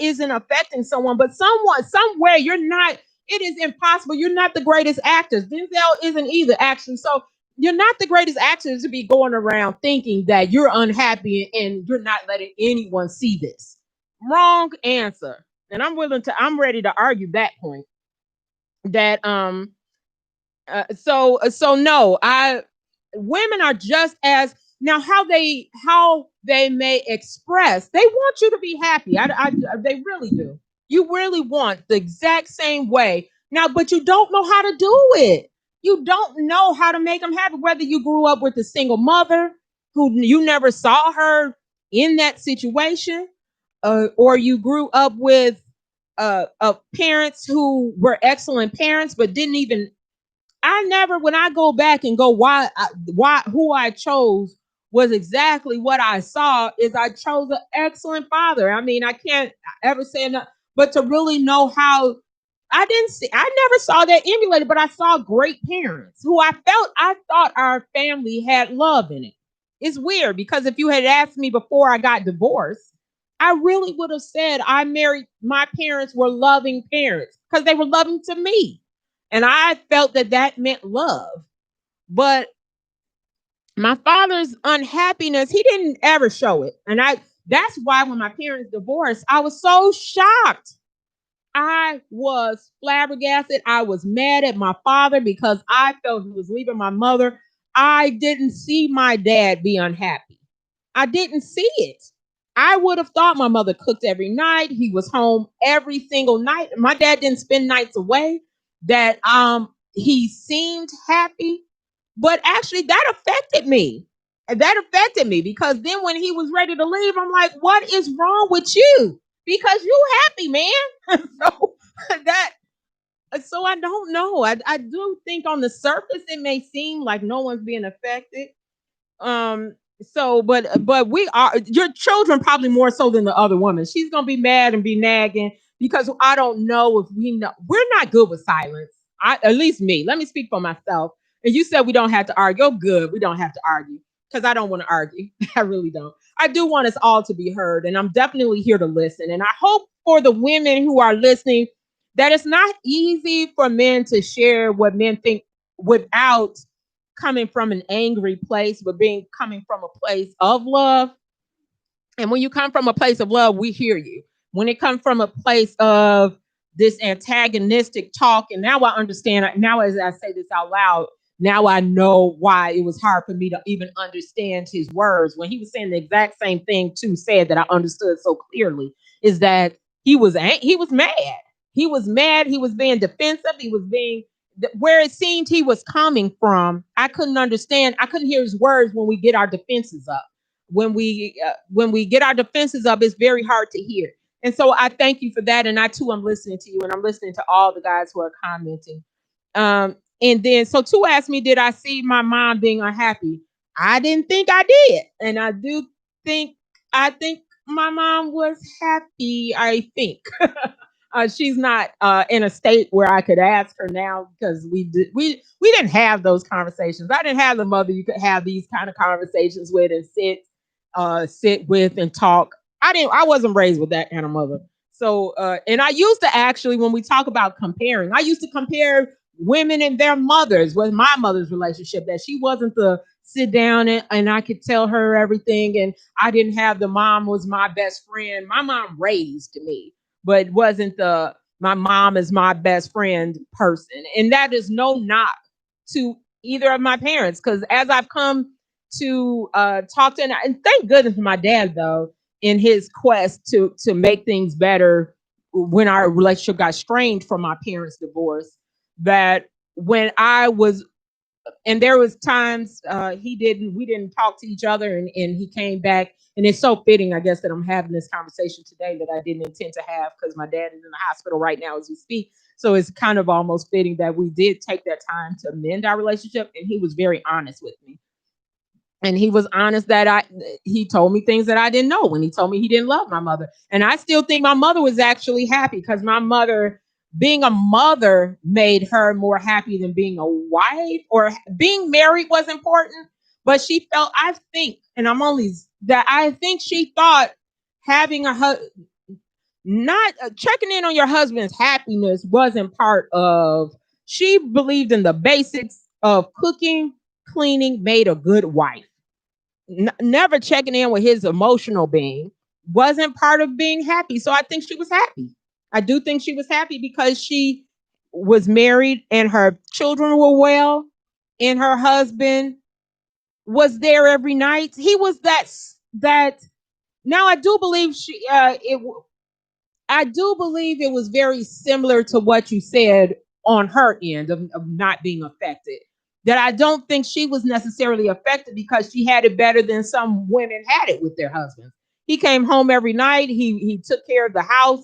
isn't affecting someone, but somewhere you're not, it is impossible. You're not the greatest actors. Denzel isn't either, actually. So you're not the greatest actors to be going around thinking that you're unhappy and you're not letting anyone see this. Wrong answer. And I'm ready to argue that point. That so no, I women are just as, now how they may express, they want you to be happy. They really do. You really want the exact same way now, but you don't know how to do it. You don't know how to make them happy, whether you grew up with a single mother who you never saw her in that situation, or you grew up with parents who were excellent parents but didn't even, I never, when I go back and go why who I chose was exactly what I saw. Is I chose an excellent father. I mean, I can't ever say enough, but to really know how I never saw that emulated, but I saw great parents who I thought our family had love in it. It's weird because if you had asked me before I got divorced, I really would have said my parents were loving parents because they were loving to me. And I felt that that meant love. But my father's unhappiness, he didn't ever show it. That's why when my parents divorced, I was so shocked. I was flabbergasted. I was mad at my father because I felt he was leaving my mother. I didn't see my dad be unhappy. I didn't see it. I would have thought my mother cooked every night. He was home every single night. My dad didn't spend nights away. That he seemed happy, but actually that affected me. And that affected me because then when he was ready to leave, I'm like, what is wrong with you? Because you happy, man. so that so I don't know. I do think on the surface it may seem like no one's being affected. Um, but we are your children probably more so than the other woman. She's gonna be mad and be nagging because I don't know if we know we're not good with silence. At least me. Let me speak for myself. And you said we don't have to argue. Oh, good. We don't have to argue because I don't want to argue. I really don't. I do want us all to be heard, and I'm definitely here to listen. And I hope for the women who are listening that it's not easy for men to share what men think without coming from an angry place, but coming from a place of love. And when you come from a place of love, we hear you. When it comes from a place of this antagonistic talk, and now I understand, now as I say this out loud, now I know why it was hard for me to even understand his words. When he was saying the exact same thing too said that I understood so clearly, is that he was mad. He was mad. He was being defensive. He was being where it seemed he was coming from. I couldn't understand. I couldn't hear his words when we get our defenses up. When we get our defenses up, it's very hard to hear. And so I thank you for that. And I too am listening to you, and I'm listening to all the guys who are commenting. And then so two asked me, did I see my mom being unhappy? I didn't think I did, and think I think my mom was happy. I think. She's not in a state where I could ask her now because we didn't have those conversations. I didn't have the mother you could have these kind of conversations with and sit with and talk. I wasn't raised with that kind of mother. So and I used to actually, when we talk about comparing, I used to compare women and their mothers with my mother's relationship, that she wasn't the sit down and I could tell her everything, and I didn't have the mom was my best friend. My mom raised me, but wasn't the my mom is my best friend person. And that is no knock to either of my parents, because as I've come to talk to, and thank goodness for my dad though, in his quest to make things better when our relationship got strained from my parents' divorce, that when I was and there was times we didn't talk to each other, and he came back, and it's so fitting, I guess, that I'm having this conversation today that I didn't intend to have, because my dad is in the hospital right now as we speak. So it's kind of almost fitting that we did take that time to mend our relationship, and he was very honest with me. And he was honest that he told me things that I didn't know when he told me he didn't love my mother. And I still think my mother was actually happy, because my mother, being a mother, made her more happy than being a wife, or being married was important. But she felt, I think, and I think she thought having not checking in on your husband's happiness wasn't part of, she believed in the basics of cooking, cleaning made a good wife. Never checking in with his emotional being wasn't part of being happy. So I think she was happy. I do think she was happy because she was married and her children were well, and her husband was there every night. He was that. Now I do believe I do believe it was very similar to what you said on her end of not being affected. That I don't think she was necessarily affected because she had it better than some women had it with their husbands. He came home every night. He took care of the house.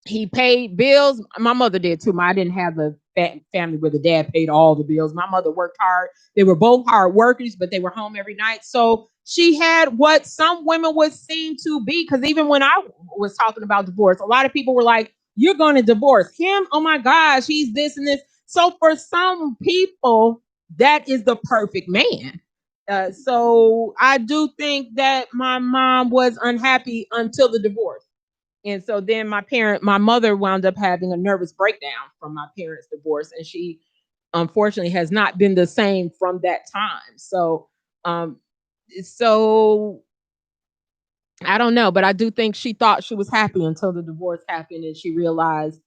He paid bills. My mother did too. I didn't have family where the dad paid all the bills. My mother worked hard. They were both hard workers, but they were home every night. So she had what some women would seem to be. Because even when I was talking about divorce, a lot of people were like, "You're going to divorce him? Oh my gosh, he's this and this." So for some people, that is the perfect man. So I do think that my mom was unhappy until the divorce. And so then my mother wound up having a nervous breakdown from my parents' divorce. And she unfortunately has not been the same from that time. Um, so I don't know, but I do think she thought she was happy until the divorce happened and she realized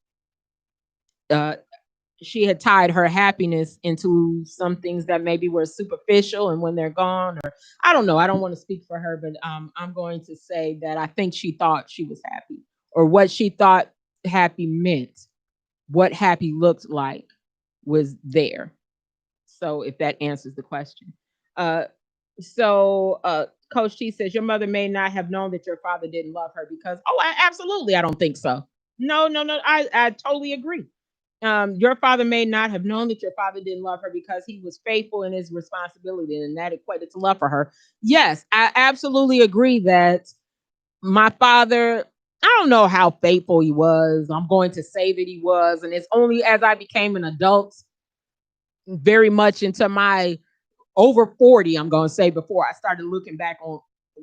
uh, she had tied her happiness into some things that maybe were superficial and when they're gone, or I don't know. I don't want to speak for her, but I'm going to say that I think she thought she was happy or what she thought happy meant, what happy looked like was there. So if that answers the question. Uh, so Coach T says your mother may not have known that your father didn't love her because, oh, absolutely, I don't think so. No, no, no. I totally agree. Your father may not have known that your father didn't love her because he was faithful in his responsibility and that equated to love for her. Yes, I absolutely agree that my father, I don't know how faithful he was. I'm going to say that he was. And it's only as I became an adult, very much into my over 40, I'm going to say, before I started looking back on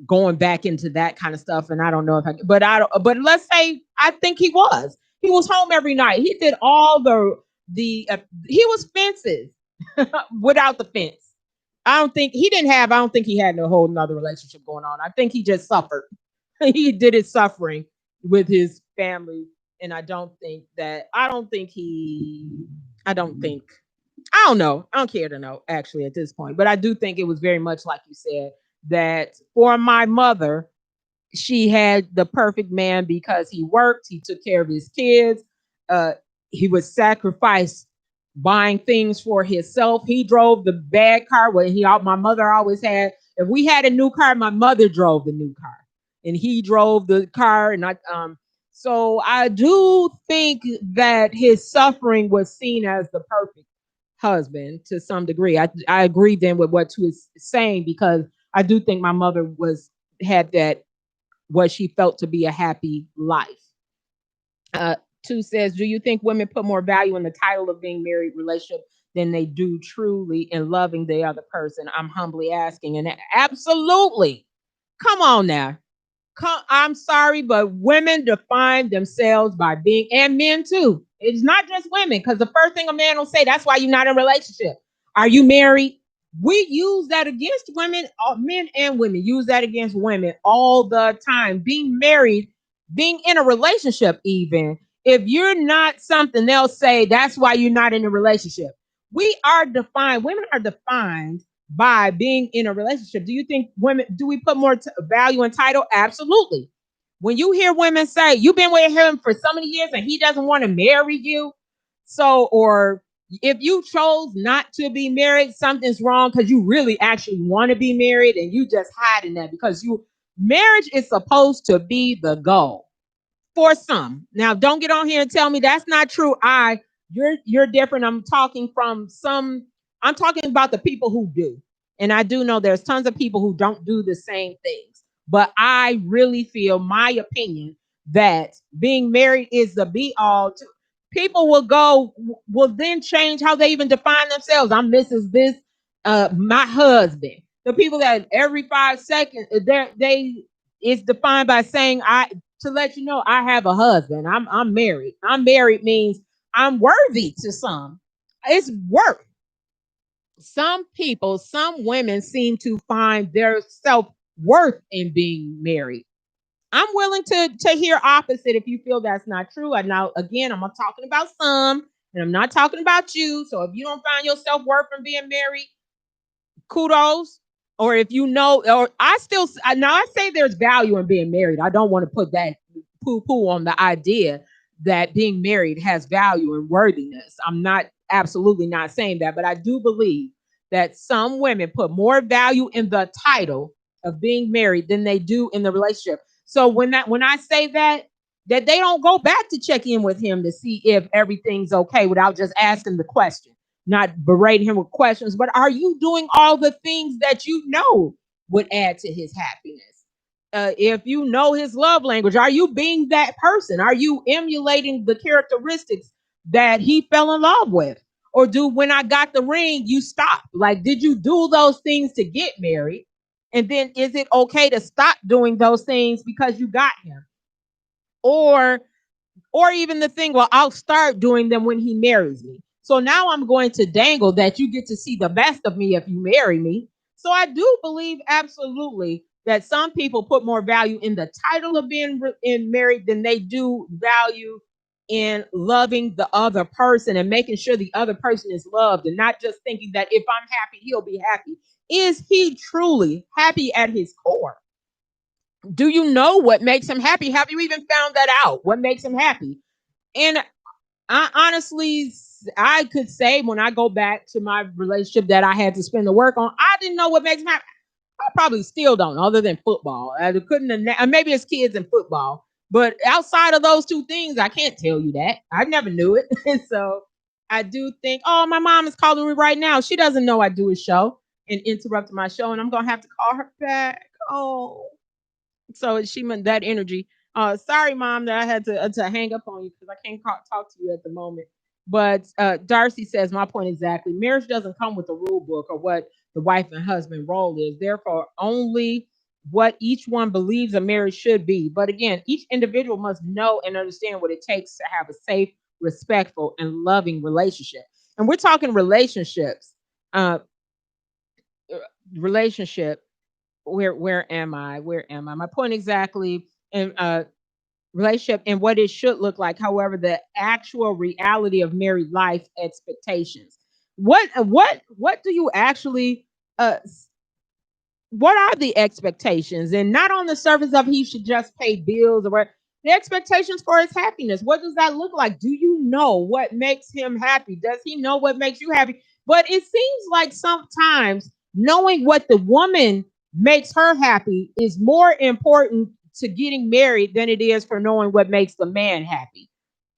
going back into that kind of stuff. And I don't know if I don't, but let's say I think he was home every night. He did all he was fences without the fence. I don't think he had no whole nother relationship going on. I think he just suffered. He did his suffering with his family. And I don't think I don't know. I don't care to know actually at this point. But I do think it was very much like you said that for my mother, she had the perfect man because he worked, he took care of his kids, uh, he would sacrifice buying things for himself. He drove the bad car. My mother always had. If we had a new car, my mother drove the new car, and he drove the car. And so I do think that his suffering was seen as the perfect husband to some degree. I agree then with what you was saying because I do think my mother had that what she felt to be a happy life. Uh, Two says, do you think women put more value in the title of being married relationship than they do truly in loving the other person? I'm humbly asking, and absolutely. Come on now. I'm sorry, but women define themselves by being, and men too. It's not just women, because the first thing a man will say, that's why you're not in a relationship. Are you married? We use that against women, men and women use that against women all the time. Being married, being in a relationship, even if you're not something, they'll say that's why you're not in a relationship. Women are defined by being in a relationship. Do you think do we put more value in title? Absolutely. When you hear women say, you've been with him for so many years and he doesn't want to marry you. So, or if you chose not to be married, something's wrong because you really actually want to be married and you just hiding that because marriage is supposed to be the goal for some. Now, don't get on here and tell me that's not true. You're different. I'm talking about the people who do. And I do know there's tons of people who don't do the same things. But I really feel my opinion that being married is the be all. People will then change how they even define themselves. I'm Mrs. This, my husband. The people that every 5 seconds, they it's defined by saying to let you know I have a husband. I'm married. I'm married means I'm worthy to some. It's worth. Some women seem to find their self worth in being married. I'm willing to hear opposite if you feel that's not true. And now again, I'm not talking about some, and I'm not talking about you. So if you don't find your self worth from being married, kudos. Or if you know, or now I say there's value in being married. I don't want to put that poo poo on the idea that being married has value and worthiness. I'm not absolutely not saying that, but I do believe that some women put more value in the title of being married than they do in the relationship. So when I say that, that they don't go back to check in with him to see if everything's okay without just asking the question, not berating him with questions, but are you doing all the things that you know would add to his happiness? If you know his love language, are you being that person? Are you emulating the characteristics that he fell in love with? Or do when I got the ring, you stop? Like, did you do those things to get married? And then is it okay to stop doing those things because you got him? Or even the thing, well, I'll start doing them when he marries me. So now I'm going to dangle that you get to see the best of me if you marry me. So I do believe absolutely that some people put more value in the title of being married than they do value in loving the other person and making sure the other person is loved, and not just thinking that if I'm happy, he'll be happy. Is he truly happy at his core? Do you know what makes him happy? Have you even found that out? What makes him happy? And I honestly, I could say when I go back to my relationship that I had to spend the work on, I didn't know what makes me happy. I probably still don't, other than football. I couldn't, maybe it's kids and football, but outside of those two things, I can't tell you that. I never knew it. And so I do think, oh, my mom is calling me right now. She doesn't know I do a show and interrupted my show, and I'm going to have to call her back. Oh. So she meant that energy. Sorry, mom, that I had to hang up on you because I can't talk to you at the moment. But Darcy says my point exactly. Marriage doesn't come with a rule book or what the wife and husband role is. Therefore, only what each one believes a marriage should be. But again, each individual must know and understand what it takes to have a safe, respectful, and loving relationship. And we're talking relationships. Uh, relationship where am I? Where am I? My point exactly, and relationship and what it should look like. However, the actual reality of married life expectations. What do you actually uh what are the expectations? And not on the surface of he should just pay bills or what the expectations for his happiness. What does that look like? Do you know what makes him happy? Does he know what makes you happy? But it seems like sometimes knowing what the woman makes her happy is more important to getting married than it is for knowing what makes the man happy.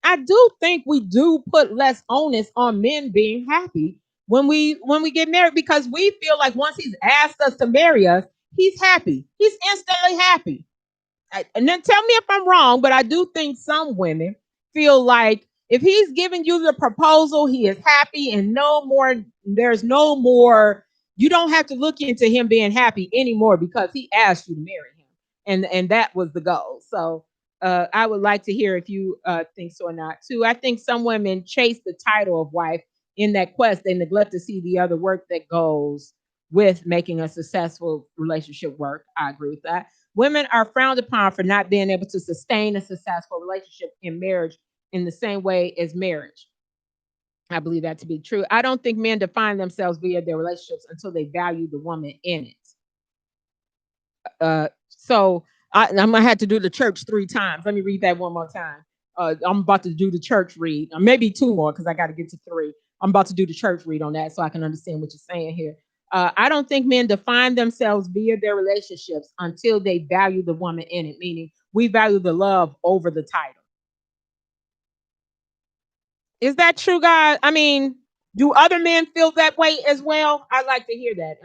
I do think we do put less onus on men being happy when we get married because we feel like once he's asked us to marry us, he's happy. He's instantly happy. And then tell me if I'm wrong, but I do think some women feel like if he's giving you the proposal, he is happy and no more. There's no more. You don't have to look into him being happy anymore because he asked you to marry him, and that was the goal. So I would like to hear if you think so or not too. I think some women chase the title of wife in that quest. They neglect to see the other work that goes with making a successful relationship work. I agree with that. Women are frowned upon for not being able to sustain a successful relationship in marriage in the same way as marriage. I believe that to be true. I don't think men define themselves via their relationships until they value the woman in it. So I'm gonna have to do the church 3 times. Let me read that one more time. I'm about to do the church read, maybe 2 more because I got to get to 3. I'm about to do the church read on that so I can understand what you're saying here. I don't think men define themselves via their relationships until they value the woman in it, meaning we value the love over the title. Is that true, guys? I mean, do other men feel that way as well? I'd like to hear that.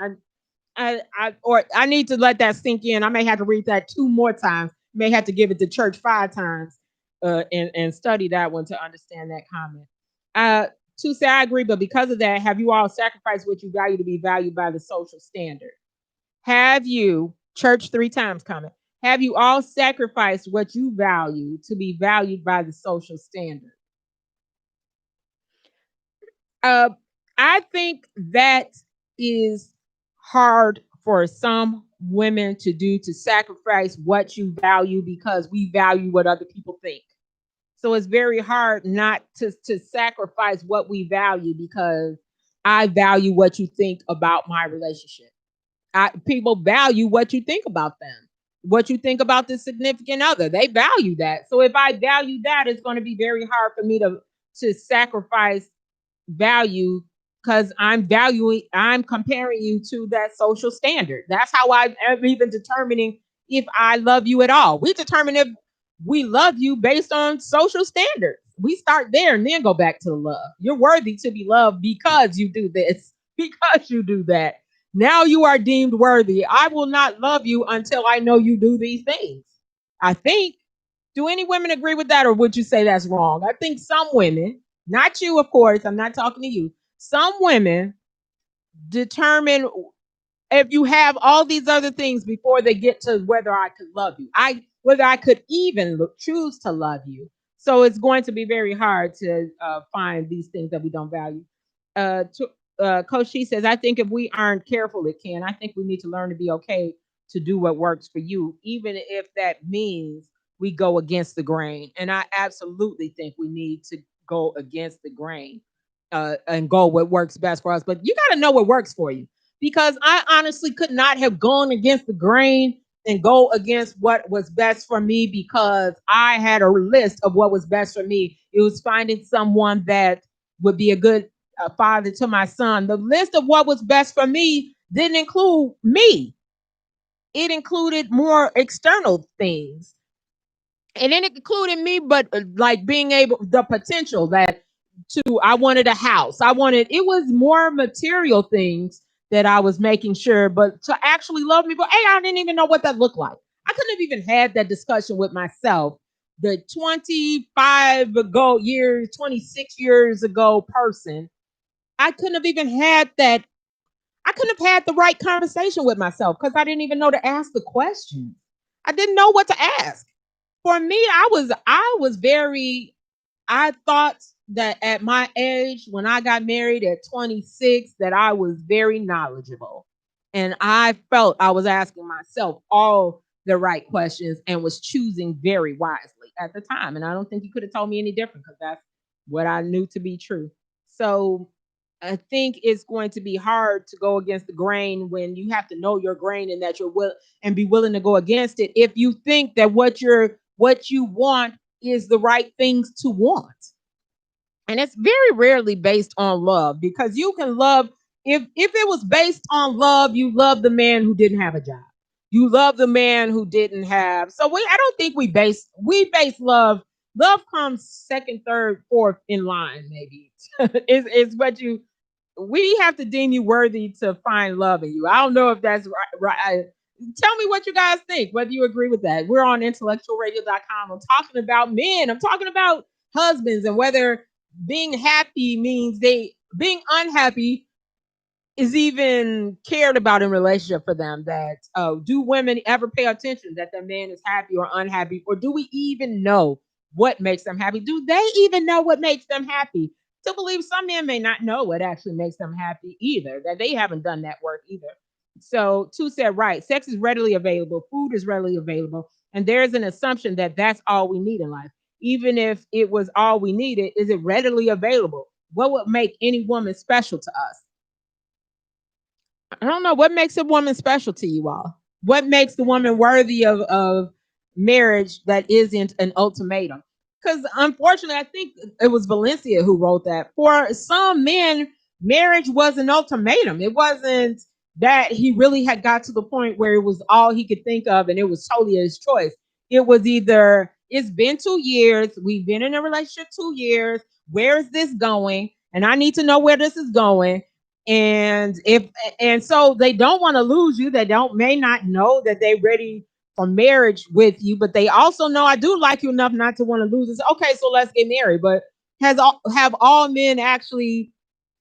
I need to let that sink in. I may have to read that 2 more times. May have to give it to church 5 times, and study that one to understand that comment. To say I agree, but because of that, have you all sacrificed what you value to be valued by the social standard? Have you, church 3 times comment, have you all sacrificed what you value to be valued by the social standard? Uh, I think that is hard for some women to do, to sacrifice what you value because we value what other people think. So it's very hard not to sacrifice what we value because I value what you think about my relationship. People value what you think about them, what you think about the significant other. They value that. So if I value that, it's going to be very hard for me to sacrifice value because I'm comparing you to that social standard. That's how I'm even determining if I love you at all. We determine if we love you based on social standards. We start there and then go back to the love. You're worthy to be loved because you do this, because you do that. Now you are deemed worthy. I will not love you until I know you do these things. I think. Do any women agree with that, or would you say that's wrong? I think some women, not you, of course, I'm not talking to you. Some women determine if you have all these other things before they get to whether I could love you. Whether I could even choose to love you. So it's going to be very hard to find these things that we don't value. Coach She says, I think if we aren't careful, it can. I think we need to learn to be okay to do what works for you, even if that means we go against the grain. And I absolutely think we need to go against the grain and go what works best for us. But you got to know what works for you, because I honestly could not have gone against the grain and go against what was best for me, because I had a list of what was best for me. It was finding someone that would be a good father to my son. The list of what was best for me didn't include me. It included more external things. And then it included me, but like being able, the potential that I wanted a house. It was more material things that I was making sure, but to actually love me, but hey, I didn't even know what that looked like. I couldn't have even had that discussion with myself. The 26 years ago person, I couldn't have even had that. I couldn't have had the right conversation with myself because I didn't even know to ask the questions. I didn't know what to ask. For me, I was very, I thought that at my age, when I got married at 26, that I was very knowledgeable. And I felt I was asking myself all the right questions and was choosing very wisely at the time. And I don't think you could have told me any different, because that's what I knew to be true. So I think it's going to be hard to go against the grain when you have to know your grain, and that you're will and be willing to go against it if you think that what you want is the right things to want. And it's very rarely based on love, because you can love, if it was based on love, you love the man who didn't have a job. You love the man who didn't have. So I don't think we base love. Love comes second, third, fourth in line, maybe. Is what you we have to deem you worthy to find love in you. I don't know if that's right. Tell me what you guys think, whether you agree with that. We're on IntellectualRadio.com. I'm talking about men. I'm talking about husbands, and whether being happy means being unhappy is even cared about in relationship for them. That do women ever pay attention that their man is happy or unhappy, or do we even know what makes them happy? Do they even know what makes them happy? To believe some men may not know what actually makes them happy either, that they haven't done that work either. So, Two said, right, sex is readily available, food is readily available, and there's an assumption that that's all we need in life. Even if it was all we needed, is it readily available? What would make any woman special to us? I don't know what makes a woman special to you all. What makes the woman worthy of marriage that isn't an ultimatum? Because unfortunately, I think it was Valencia who wrote that. For some men, marriage was an ultimatum. It wasn't that he really had got to the point where it was all he could think of and it was totally his choice. It was either it's been 2 years, we've been in a relationship 2 years, where is this going? And I need to know where this is going. And so they don't want to lose you. They don't may not know that they're ready for marriage with you, but they also know I do like you enough not to want to lose it. Okay, so let's get married. But have all men actually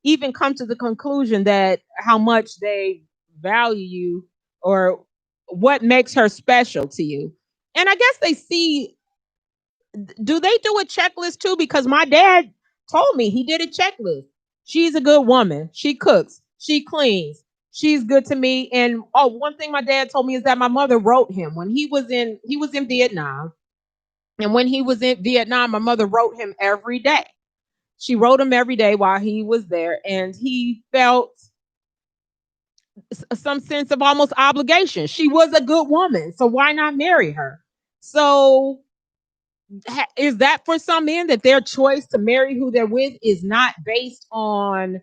even come to the conclusion that how much they value you, or what makes her special to you? And I guess they see, do they do a checklist too? Because my dad told me he did a checklist. She's a good woman. She cooks. She cleans. She's good to me. And one thing my dad told me is that my mother wrote him when he was in Vietnam. And when he was in Vietnam, my mother wrote him every day. She wrote him every day while he was there, and he felt some sense of almost obligation. She was a good woman, so why not marry her? So is that for some men that their choice to marry who they're with is not based on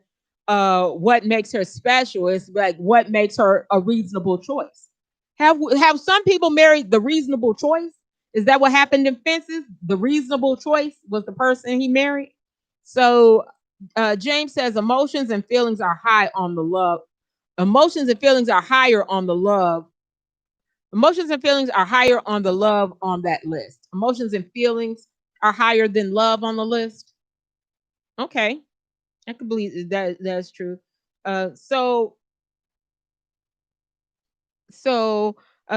what makes her special? It's like what makes her a reasonable choice. Have some people married the reasonable choice? Is that what happened in Fences? The reasonable choice was the person he married. So James says emotions and feelings are high on the love. Emotions and feelings are higher on the love. Emotions and feelings are higher on the love on that list. Emotions and feelings are higher than love on the list. Okay, I can believe that that's true. So So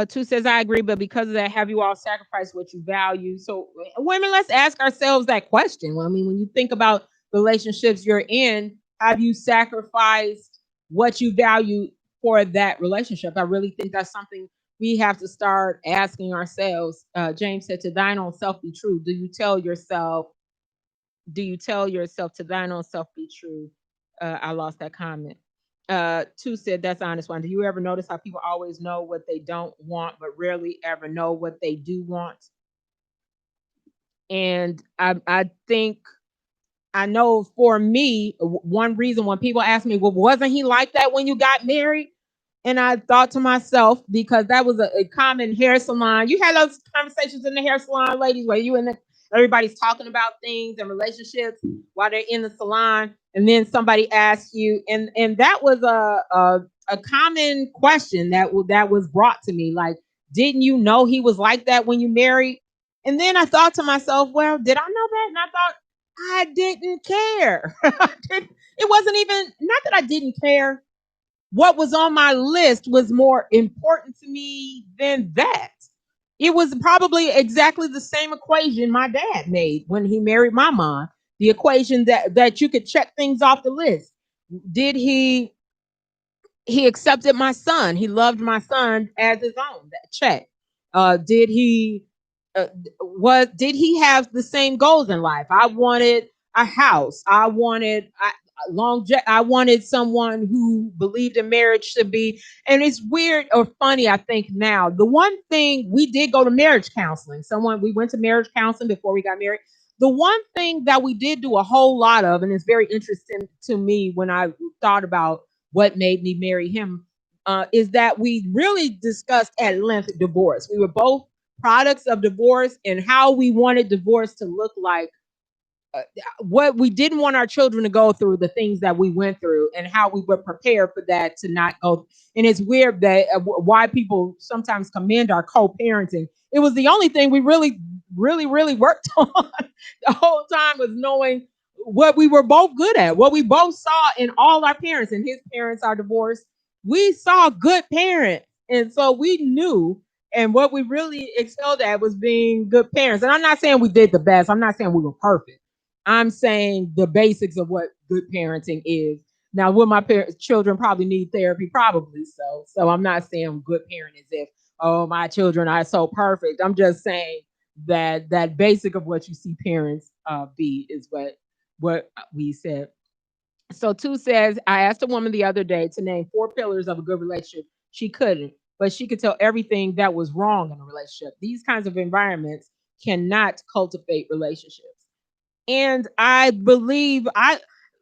two says, I agree, but because of that, have you all sacrificed what you value? So women, let's ask ourselves that question. Well, I mean, when you think about relationships you're in, have you sacrificed what you value for that relationship? I really think that's something we have to start asking ourselves. James said, to thine own self be true. Do you tell yourself to thine own self be true? I lost that comment. Two said, that's an honest one. Do you ever notice how people always know what they don't want, but rarely ever know what they do want? And I think I know for me, one reason when people ask me, well, wasn't he like that when you got married? And I thought to myself, because that was a common hair salon. You had those conversations in the hair salon, ladies, where everybody's talking about things and relationships while they're in the salon, and then somebody asks you, and that was a common question that was brought to me, like, didn't you know he was like that when you married? And then I thought to myself, well, did I know that? And I thought I didn't care. It wasn't even, not that I didn't care. What was on my list was more important to me than that. It was probably exactly the same equation my dad made when he married my mom. The equation that you could check things off the list. Did he accepted my son? He loved my son as his own. That check. Did he what did he have the same goals in life? I wanted a house. I wanted someone who believed in marriage should be. And it's weird or funny, I think now. The one thing we did go to marriage counseling. We went to marriage counseling before we got married. The one thing that we did do a whole lot of, and it's very interesting to me when I thought about what made me marry him, is that we really discussed at length divorce. We were both products of divorce and how we wanted divorce to look like, uh, what we didn't want our children to go through, the things that we went through, and how we were prepared for that to not go. And it's weird that why people sometimes commend our co-parenting. It was the only thing we really, really, really worked on the whole time, was knowing what we were both good at, what we both saw in all our parents. And his parents are divorced. We saw good parents, and so we knew. And what we really excelled at was being good parents. And I'm not saying we did the best. I'm not saying we were perfect. I'm saying the basics of what good parenting is. Now, will my children probably need therapy? Probably so. So I'm not saying good parent as if, oh, my children are so perfect. I'm just saying that basic of what you see parents be is what we said. So two says, I asked a woman the other day to name 4 pillars of a good relationship. She couldn't, but she could tell everything that was wrong in a relationship. These kinds of environments cannot cultivate relationships. And I believe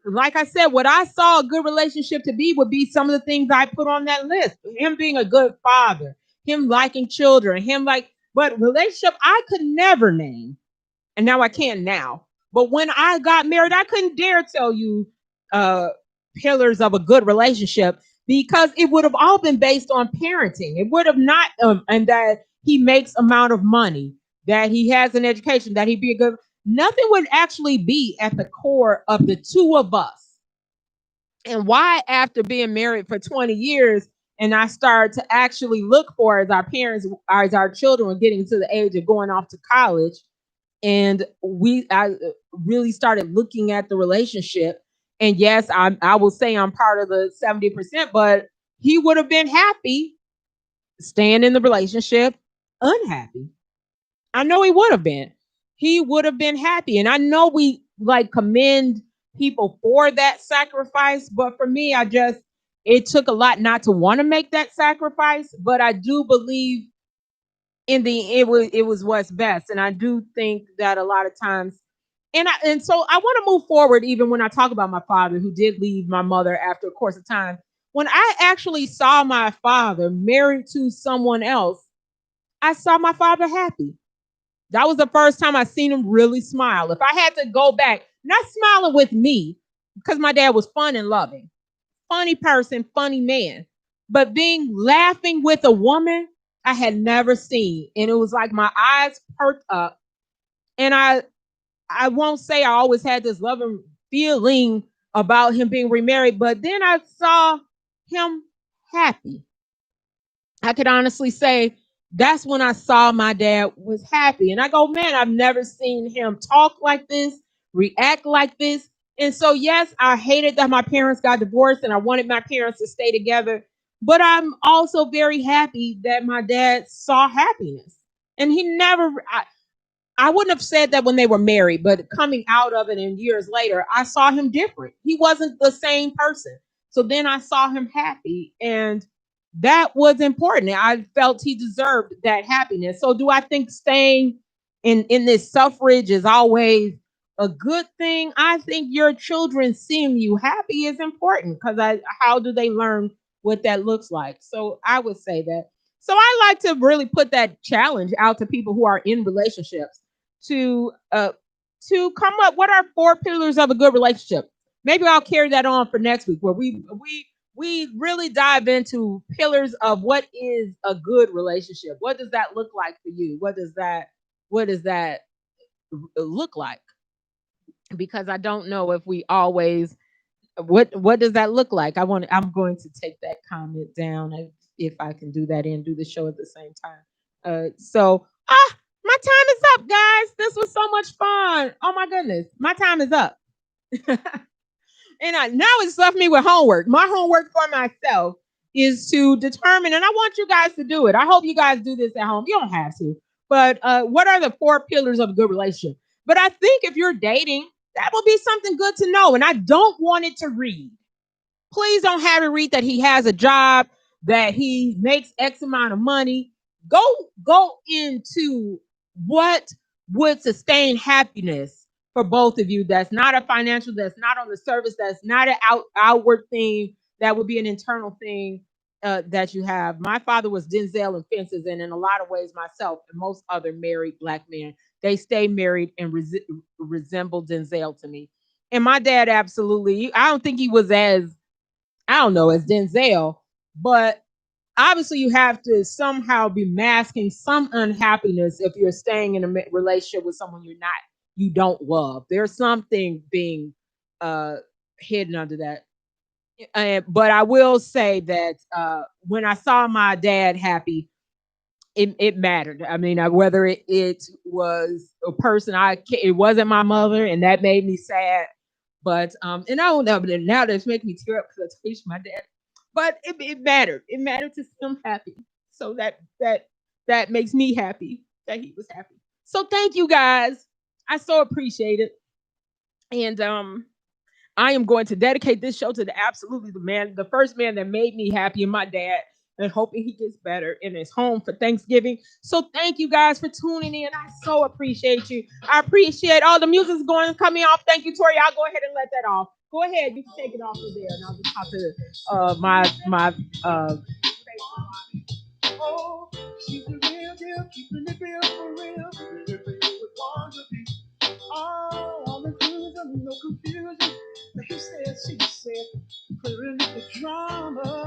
like I said, what I saw a good relationship to be would be some of the things I put on that list. Him being a good father, him liking children, but relationship I could never name. And now I can now. But when I got married, I couldn't dare tell you uh pillars of a good relationship, because it would have all been based on parenting. It would have not, and that he makes amount of money, that he has an education, that he be a good. Nothing would actually be at the core of the two of us. And why, after being married for 20 years, and I started to actually look for, as our parents, as our children were getting to the age of going off to college, and I really started looking at the relationship. And yes, I will say I'm part of the 70%, but he would have been happy staying in the relationship unhappy. I know he would have been. He would have been happy. And I know we like commend people for that sacrifice, but for me, it took a lot not to want to make that sacrifice, but I do believe in the it was what's best. And I do think that a lot of times, and so I want to move forward, even when I talk about my father, who did leave my mother after a course of time. When I actually saw my father married to someone else, I saw my father happy. That was the first time I seen him really smile. If I had to go back, not smiling with me, because my dad was fun and loving, funny person, funny man, but being laughing with a woman I had never seen. And it was like my eyes perked up. And I won't say I always had this loving feeling about him being remarried, but then I saw him happy. I could honestly say that's when I saw my dad was happy. And I go, man, I've never seen him talk like this, react like this. And so, yes, I hated that my parents got divorced and I wanted my parents to stay together. But I'm also very happy that my dad saw happiness. And he never, I wouldn't have said that when they were married, but coming out of it and years later, I saw him different. He wasn't the same person. So then I saw him happy, and that was important. I felt he deserved that happiness. So do I think staying in this suffrage is always a good thing? I think your children seeing you happy is important because how do they learn what that looks like? So I would say that. So I like to really put that challenge out to people who are in relationships to come up. What are four pillars of a good relationship? Maybe I'll carry that on for next week, where we really dive into pillars of what is a good relationship. What does that look like for you? What does that look like? Because I don't know if we always what does that look like? I'm going to take that comment down if I can do that and do the show at the same time. So my time is up, guys. This was so much fun. Oh my goodness, my time is up. Now it's left me with homework. My homework for myself is to determine, and I want you guys to do it. I hope you guys do this at home. You don't have to, but what are the four pillars of a good relationship? But I think if you're dating, that will be something good to know. And I don't want it to read. Please don't have it read that he has a job, that he makes X amount of money. Go into what would sustain happiness for both of you. That's not a financial, that's not on the surface, that's not an outward thing, that would be an internal thing that you have. My father was Denzel in Fences, and in a lot of ways, myself and most other married black men, they stay married and resemble Denzel to me. And my dad, absolutely, I don't think he was as, I don't know, as Denzel, but obviously you have to somehow be masking some unhappiness if you're staying in a relationship with someone you don't love. There's something being uh hidden under that. But I will say that when I saw my dad happy, it mattered. I mean, whether it was a person it wasn't my mother, and that made me sad. But and I don't know, but now that's making me tear up because I teach my dad. But it mattered. It mattered to see him happy. So that makes me happy that he was happy. So thank you guys. I so appreciate it. And I am going to dedicate this show to the first man that made me happy, and my dad, and hoping he gets better and is home for Thanksgiving. So thank you guys for tuning in. I so appreciate you. I appreciate all the music's going coming off. Thank you, Tori. I'll go ahead and let that off. Go ahead, you can take it off of there, and I'll just talk to my oh, she's the real deal, keeping it real for real. Keeping it real with Wanda. All inclusion, no confusion. He said, she said, clearing up the drama.